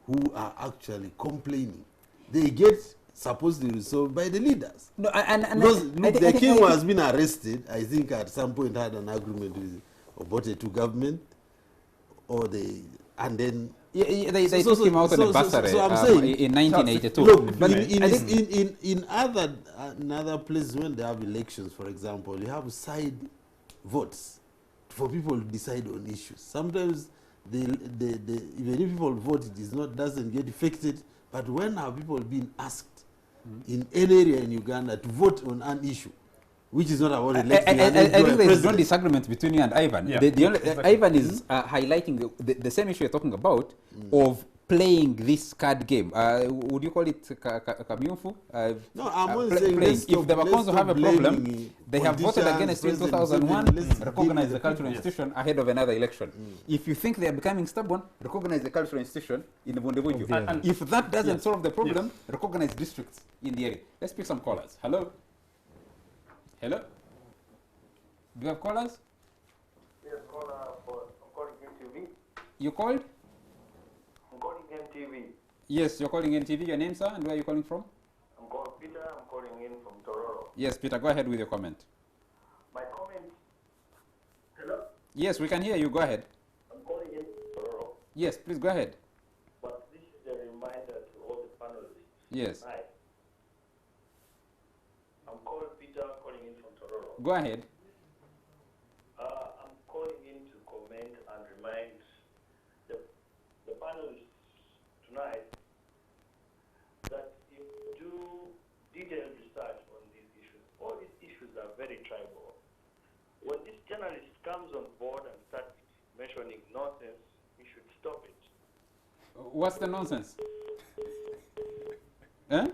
who are actually complaining. They get supposedly resolved by the leaders. No, because look, the king has been arrested. I think at some point had an agreement with Obote to government, or and then they took him out on a bursary I'm saying, in 1982. Look, but in other places when they have elections, for example, you have side votes for people to decide on issues. Sometimes even if people vote, doesn't get affected. But when have people been asked in any area in Uganda to vote on an issue, which is not about electing? I think there is no disagreement between you and Ivan. Yeah. Ivan is highlighting the same issue you're talking about of playing this card game. Would you call it Kamyufu? No, I'm only saying if the Bakonzo have a problem, they have voted against you in 2001, recognize the cultural institution ahead of another election. If you think they are becoming stubborn, recognize the cultural institution in Bundebuju. If that doesn't solve the problem, recognize districts in the area. Let's pick some callers. Hello? Hello? Do you have callers? Yes, caller. I'm calling NTV. You called? I'm calling NTV. Yes, you're calling NTV. Your name, sir, and where are you calling from? I'm called Peter. I'm calling in from Tororo. Yes, Peter, go ahead with your comment. My comment. Hello? Yes, we can hear you. Go ahead. I'm calling in from Tororo. Yes, please go ahead. But this is a reminder to all the panelists. Yes. Hi. I'm called Peter, calling in from Tororo. Go ahead. I'm calling in to comment and remind the panelists tonight that if you do detailed research on these issues, all these issues are very tribal. When this journalist comes on board and starts mentioning nonsense, we should stop it. What's the nonsense? Huh?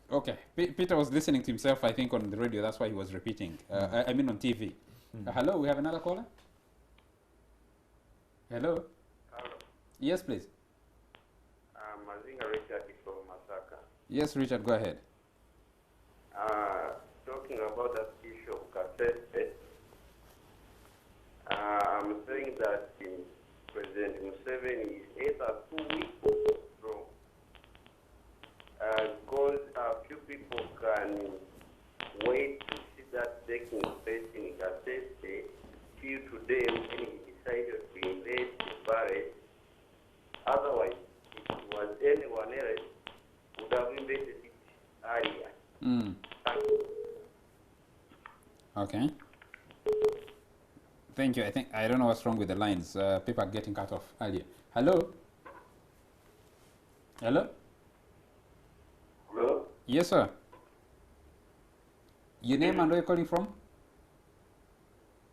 Okay, Peter was listening to himself, I think, on the radio. That's why he was repeating. I mean on TV. Hello, we have another caller? Hello? Hello. Yes, please. Mazinga Richard from Masaka. Yes, Richard, go ahead. Talking about that issue of Kasese, I'm saying that President Museveni is either too weak or too strong. Because a few people can wait to see that taking place in Kasese till today when he decided to invade the barracks. Otherwise, if it was anyone else, would have invaded it earlier. Mm. Okay. Thank you. I don't know what's wrong with the lines. People are getting cut off earlier. Hello? Hello? Hello? Yes, sir. Your name and where you're calling from?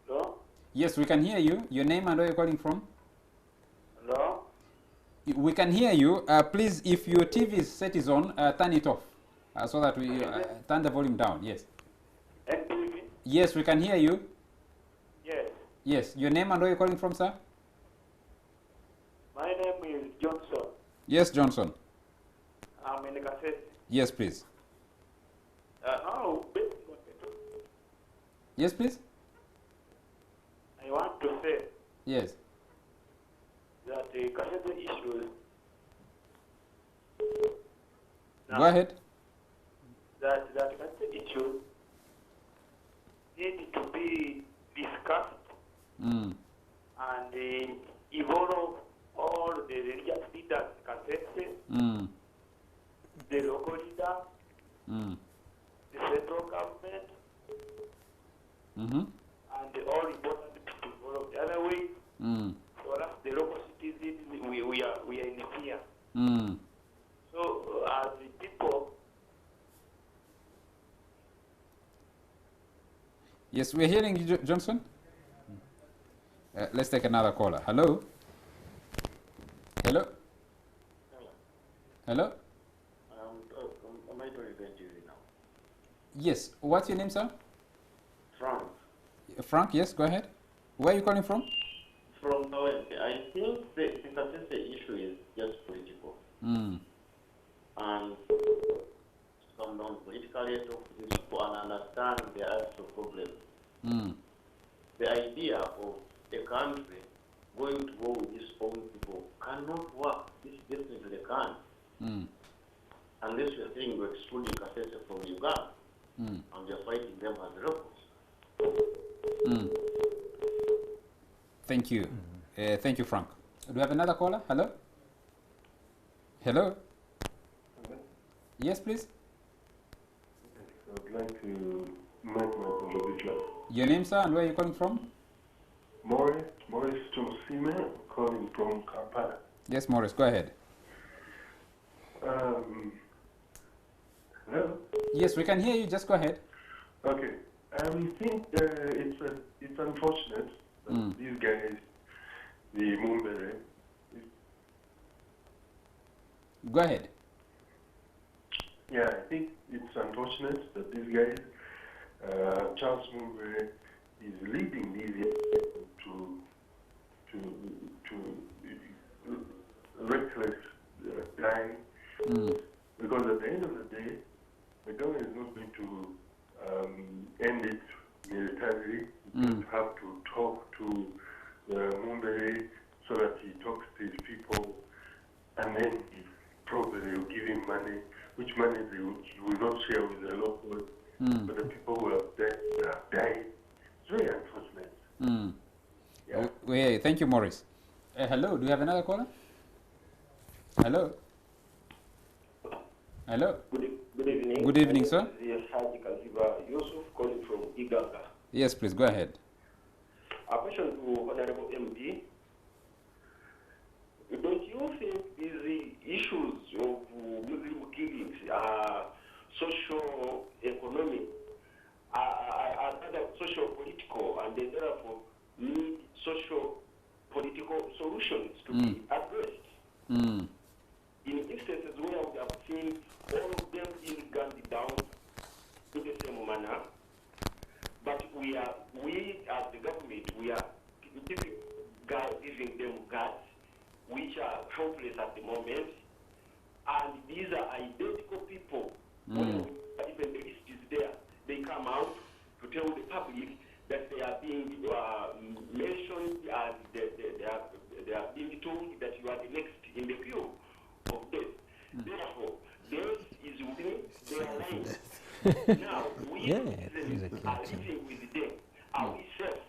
Hello? Yes, we can hear you. Your name and where you're calling from? Hello? We can hear you. Please, if your TV set is on, turn it off so that we turn the volume down. Yes. NTV? Yes, we can hear you. Yes. Yes. Your name and where you're calling from, sir? My name is Johnson. Yes, Johnson. I'm in Kasese. Yes, please. Now, Yes, please. I want to say Yes. that the Kasese issues. Go ahead. That Kasese issues need to be discussed Mm. and involve all the religious leaders in Kasese, Mm. the local leader, Mm. the central government, Mm-hmm. and all important people involved. The other way, Mm. for us, the local citizens, we are in fear. Mm. So, as the people, Yes, we're hearing you, Johnson. Let's take another caller. Hello? Hello? Hello? Am I doing it now? Yes. What's your name, sir? France. Frank, yes, go ahead. Where are you calling from? From Kawente. I think the Kasese issue is just political. Mm. And to come down politically, talk to these people and understand their actual problems. Mm. The idea of a country going to war with its own people cannot work. This definitely can't. Mm. Unless we are saying we're excluding Kasese from Uganda Mm. and we are fighting them as locals. Mm. Thank you. Thank you, Frank. Do we have another caller? Hello? Hello? Yes, please. I would like to make my contribution. Your name, sir, and where are you calling from? Morris Tosime, calling from Kampala. Yes, Morris, go ahead. Hello? Yes, we can hear you. Just go ahead. Okay. I think it's unfortunate that these guys, the Mumbere, Go ahead. yeah, I think it's unfortunate that these guys, Charles Mumbere, is leading these guys to reckless dying. Because at the end of the day, the government is not going to end it militarily. You just have to talk to Mumbere so that he talks to his people, and then he probably will give him money, which money he will not share with the locals. But the people who have died, it's very unfortunate. Yeah. Oh, thank you, Morris. Hello, do you have another caller? Hello? Hello? good evening. Good evening, sir. This is Haji Kaziba Yusuf calling from Uganda. Yes, please, go ahead. A question to Honorable MD. Don't you think these issues of Muslim killings are social, economic, are social, political, and they therefore need social, political solutions to be addressed? In instances where we have seen all of them being gunned down in the same manner, but we as the government, we are giving them guards which are helpless at the moment, and these are identical people. When even the list is there, they come out to tell the public that they are being mentioned and they are being told that you are the next in the queue of death. Therefore, death is within their lines. Now, we are living with them. Are we safe?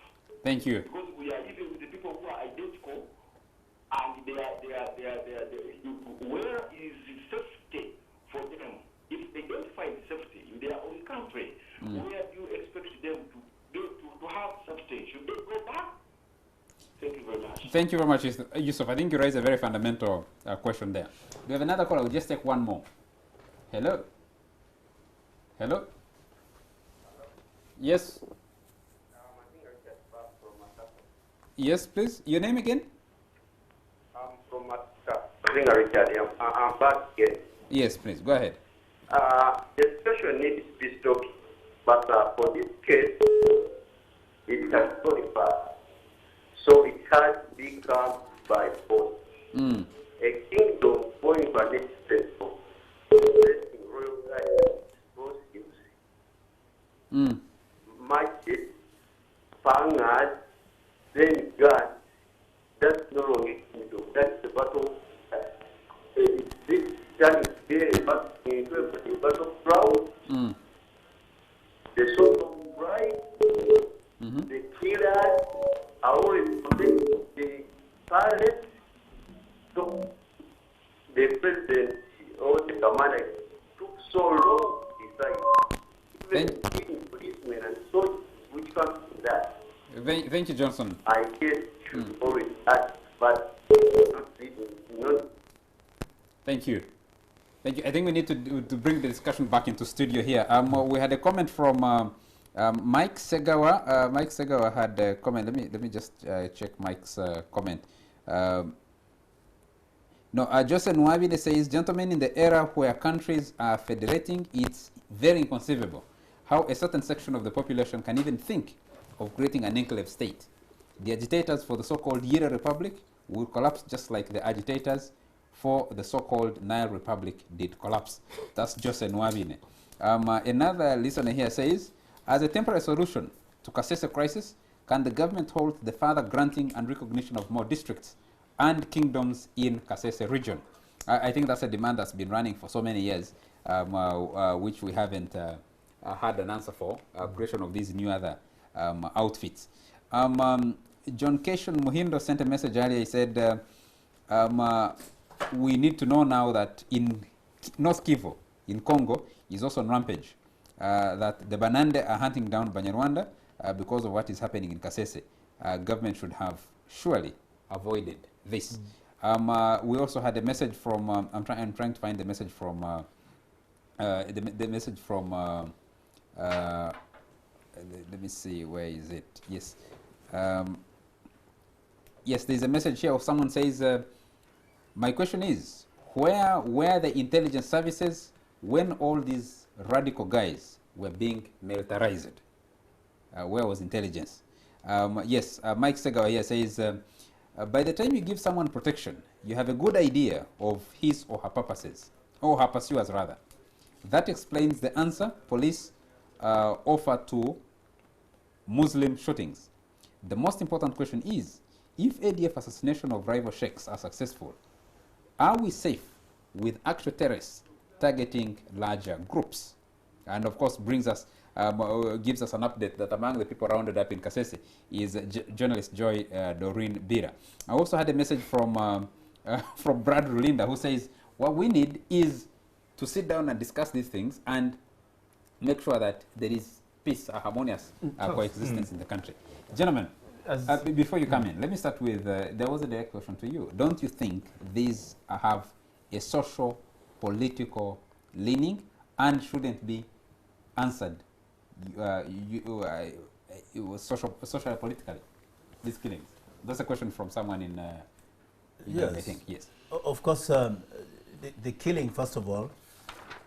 Thank you. Because we are living with the people who are identical, and where is the safety for them? If they don't find safety in their Thank you very much, Yusuf. I think you raised a very fundamental question there. We have another call. I'll just take one more. Hello? Hello? Yes? Yes, please. Your name again? I'm from Richard. I'm back again. Yes, please. Go ahead. The situation needs peace talking, but for this case, it has gone far. So it has become by force. A kingdom going for next step of placing royal guidance, both marches, fangers, then God. That's no longer kingdom. That's the battle. This turning very back into a battleground. The sort of right, the killers are always protecting the palace. So the president or the commander took so long to decide. Even killing policemen and soldiers, which comes to that. Thank you, Johnson. I guess should always act, but not. Thank you. Thank you. I think we need to bring the discussion back into studio here. We had a comment from Mike Segawa. Mike Segawa had a comment. Let me just check Mike's comment. Joseph Nwabide says, gentlemen, in the era where countries are federating, it's very inconceivable how a certain section of the population can even think of creating an enclave state. The agitators for the so-called Yira Republic will collapse just like the agitators for the so-called Nile Republic did collapse. That's Joseph Nwabine. Another listener here says, as a temporary solution to Kasese crisis, can the government hold the further granting and recognition of more districts and kingdoms in Kasese region? I think that's a demand that's been running for so many years, which we haven't had an answer for, creation of these new other outfits. John Cation Muhindo sent a message earlier. He said, we need to know now that in North Kivu, in Congo, is also on rampage. That the Banande are hunting down Banyarwanda because of what is happening in Kasese. Government should have surely avoided this. We also had a message from, I'm trying to find the message from, the message from, let me see, where is it? Yes. Yes, there's a message here of someone says, my question is, where were the intelligence services when all these radical guys were being militarized? Where was intelligence? Yes, Mike Segawa here says, by the time you give someone protection, you have a good idea of his or her purposes, or her pursuers rather. That explains the answer police offer to Muslim shootings. The most important question is, if ADF assassination of rival sheikhs are successful, are we safe with actual terrorists targeting larger groups? And of course brings us, gives us an update that among the people rounded up in Kasese is journalist Joy Doreen Bira. I also had a message from from Brad Rulinda, who says, what we need is to sit down and discuss these things and make sure that there is peace, a harmonious coexistence in the country. Gentlemen, before you come in, let me start with, there was a direct question to you. Don't you think these have a social, political leaning and shouldn't be answered social politically, these killings? That's a question from someone in Uganda, I think, yes. Of course, the killing, first of all,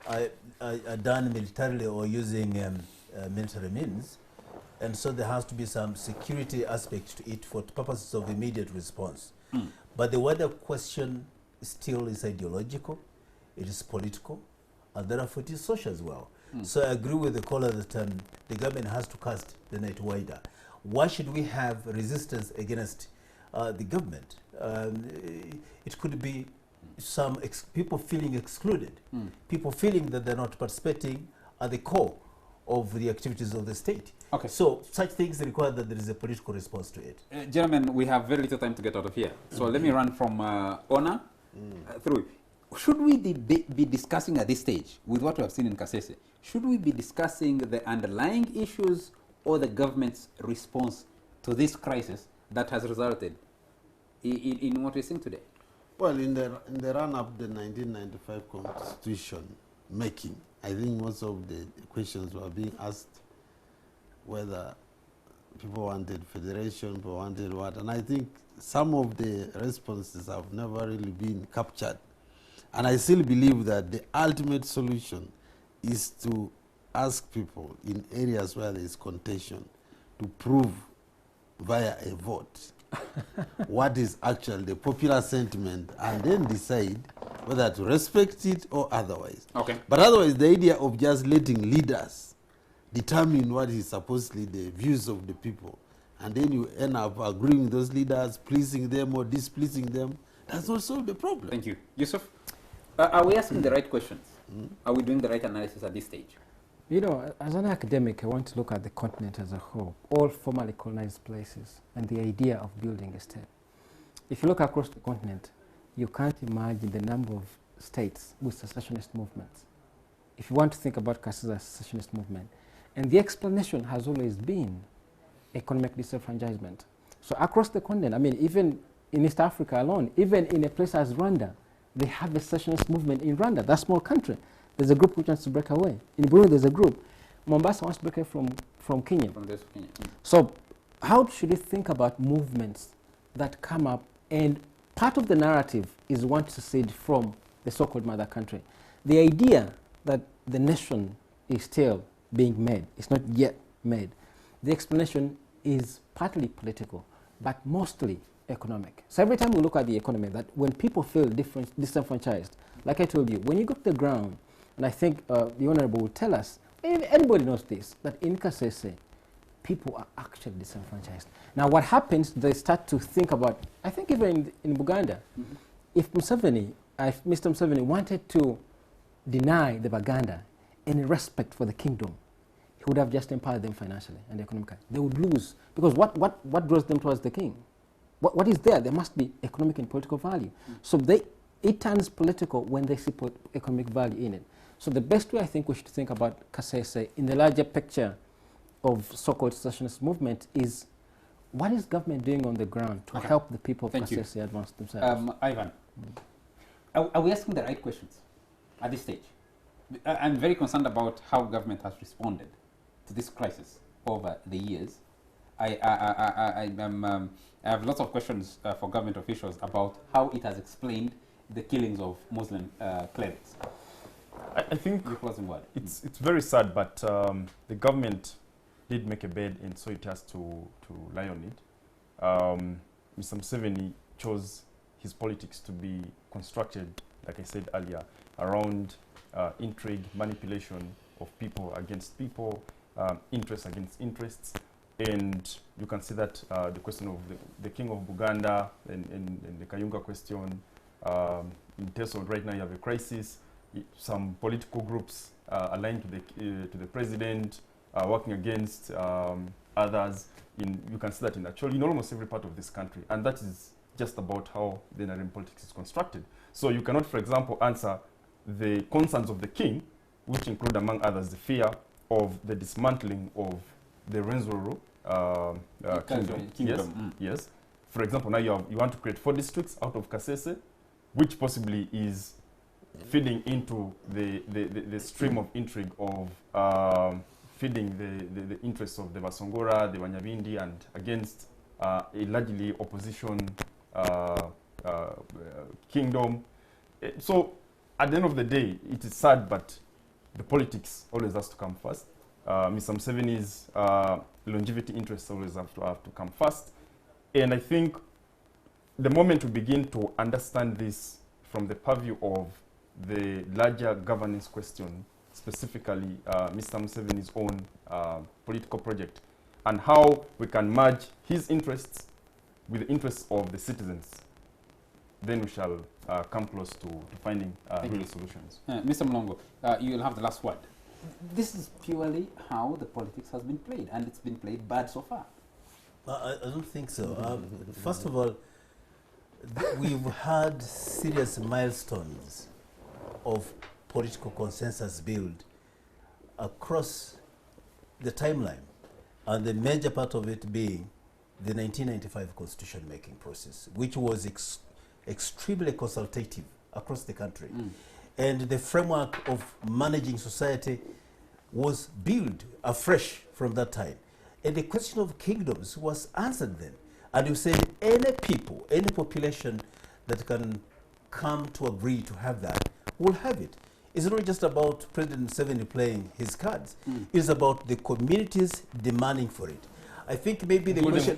are done militarily or using military means. And so there has to be some security aspect to it for purposes of immediate response. But the wider question still is ideological, it is political, and therefore it is social as well. So I agree with the caller that the government has to cast the net wider. Why should we have resistance against the government? It could be some people feeling excluded, people feeling that they're not participating at the core of the activities of the state. Okay. So such things require that there is a political response to it. Gentlemen, we have very little time to get out of here. So let me run from Ona through. Should we be discussing at this stage, with what we have seen in Kasese, should we be discussing the underlying issues or the government's response to this crisis that has resulted in what we're seeing today? Well, in the run-up the 1995 constitution making, I think most of the questions were being asked whether people wanted federation, people wanted what, and I think some of the responses have never really been captured. And I still believe that the ultimate solution is to ask people in areas where there is contention to prove via a vote what is actually the popular sentiment, and then decide whether to respect it or otherwise. Okay. But otherwise, the idea of just letting leaders determine what is supposedly the views of the people, and then you end up agreeing with those leaders, pleasing them or displeasing them, does not solve the problem. Thank you. Yusuf, are we asking the right questions? Are we doing the right analysis at this stage? You know, as an academic, I want to look at the continent as a whole, all formerly colonized places, and the idea of building a state. If you look across the continent, you can't imagine the number of states with secessionist movements. If you want to think about Kasese's secessionist movement, and the explanation has always been economic disenfranchisement. So across the continent, I mean, even in East Africa alone, even in a place as Rwanda, they have a secessionist movement in Rwanda, that small country. There's a group which wants to break away. In Burundi, there's a group. Mombasa wants to break away from Kenya. From this Kenya. So how should we think about movements that come up, and part of the narrative is one to secede from the so-called mother country. The idea that the nation is still being made, it's not yet made. The explanation is partly political, but mostly economic. So every time we look at the economy, that when people feel disenfranchised, like I told you, when you go to the ground, and I think the Honorable will tell us, anybody knows this, that in Kasese, people are actually disenfranchised. Now what happens, they start to think about, I think even in Uganda, if Mr. Museveni wanted to deny the Baganda any respect for the kingdom, he would have just empowered them financially and economically. They would lose, because what draws them towards the king? What is there? There must be economic and political value. So it turns political when they see economic value in it. So the best way I think we should think about Kasese in the larger picture of so-called secessionist movement is, what is government doing on the ground to help the people of Kasese advance themselves? Ivan, are we asking the right questions at this stage? I'm very concerned about how government has responded to this crisis over the years. I have lots of questions for government officials about how it has explained the killings of Muslim clerics. I think your closing word. It's very sad, but the government did make a bed, and so it has to lie on it. Mr. Museveni chose his politics to be constructed, like I said earlier, around intrigue, manipulation of people against people, interests against interests. And you can see that the question of the king of Buganda and the Kayunga question, in Teso right now you have a crisis. Some political groups aligned to the president, working against others. You can see that in almost every part of this country, and that is just about how the Nigerian politics is constructed. So you cannot, for example, answer the concerns of the king, which include, among others, the fear of the dismantling of the Rwenzururu kingdom. Yes, yes. For example, now you want to create 4 districts out of Kasese, which possibly is feeding into the stream of intrigue of feeding the interests of the Basongora, the Wanyabindi, and against a largely opposition kingdom. So at the end of the day, it is sad, but the politics always has to come first. Mr. Museveni's longevity interests always have to come first. And I think the moment we begin to understand this from the purview of the larger governance question, specifically Mr. Museveni's own political project, and how we can merge his interests with the interests of the citizens, then we shall come close to finding real solutions. Mr. Mlongo, you will have the last word. This is purely how the politics has been played, and it's been played bad so far. I don't think so. First of all, we've had serious milestones of political consensus build across the timeline, and the major part of it being the 1995 constitution-making process, which was extremely consultative across the country. And the framework of managing society was built afresh from that time. And the question of kingdoms was answered then. And you said any people, any population that can come to agree to have that will have it. It's not just about President Museveni playing his cards. It's about the communities demanding for it. I think maybe the question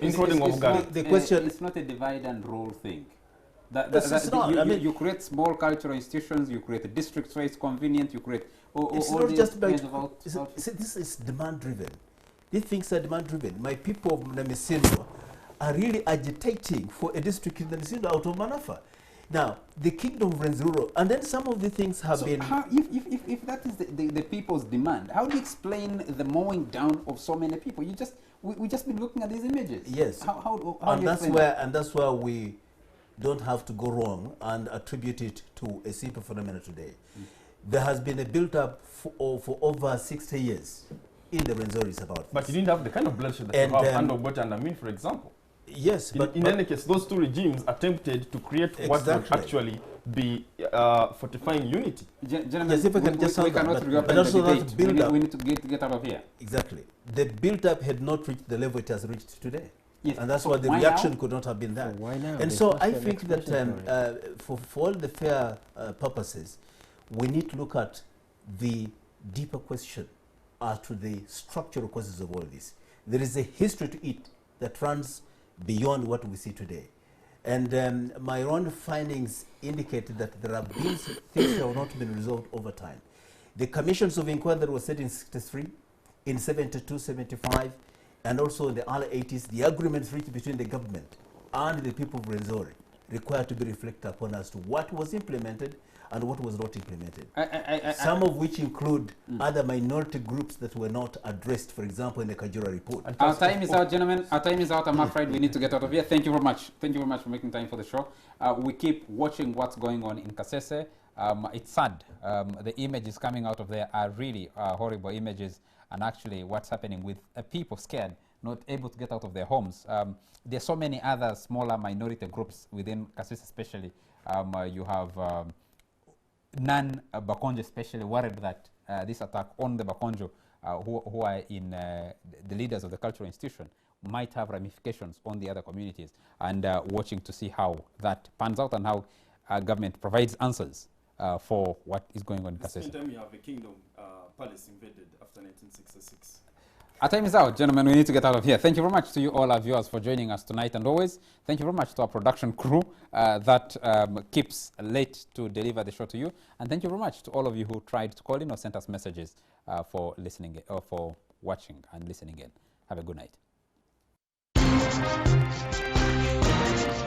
it's not a divide and rule thing. You create small cultural institutions, you create districts where it's convenient, you create it's all not these just kinds about, of this is demand driven. These things are demand driven. My people of Namisindo are really agitating for a district in Namisindo out of Manafa. Now, the kingdom of Rwenzururu, and then some of the things have been... How, if that is the people's demand, how do you explain the mowing down of so many people? We just been looking at these images. Yes. How and do you explain that? And that's where we don't have to go wrong and attribute it to a simple phenomenon today. There has been a build-up for over 60 years in the Rwenzururu about But this. you didn't have the kind of bloodshed that you have under Obote and Amin, for example. Yes, but in any case, those two regimes attempted to create what would actually be fortifying unity. Gentlemen, Yes, if I can just we answer, cannot reopen but the also that debate. build-up. We need to get out of here. Exactly. The build-up had not reached the level it has reached today. Yes. And that's So why the why reaction now? could not have been that. So why now? And There's so no I fair think that expression for it. for all the fair purposes, we need to look at the deeper question as to the structural causes of all this. There is a history to it that runs beyond what we see today. And my own findings indicated that there have been things that have not been resolved over time. The commissions of inquiry that were set in 63, in 72, 75, and also in the early 80s, the agreements reached between the government and the people of Rwenzururu required to be reflected upon as to what was implemented and what was not implemented. Some of which include other minority groups that were not addressed, for example, in the Kajura report. Our time is out, gentlemen. Our time is out. I'm afraid we need to get out of here. Thank you very much. Thank you very much for making time for the show. We keep watching what's going on in Kasese. It's sad. The images coming out of there are really horrible images, and actually what's happening with people scared, not able to get out of their homes. There are so many other smaller minority groups within Kasese especially. You have non-Bakonjo especially worried that this attack on the Bakonjo, who are in the leaders of the cultural institution, might have ramifications on the other communities, and watching to see how that pans out and how government provides answers for what is going on in Kasese. At the same time, you have a kingdom palace invaded after 1966. Our time is out, gentlemen. We need to get out of here. Thank you very much to you all our viewers for joining us tonight, and always thank you very much to our production crew that keeps late to deliver the show to you, and thank you very much to all of you who tried to call in or sent us messages for listening or for watching and listening in. Have a good night.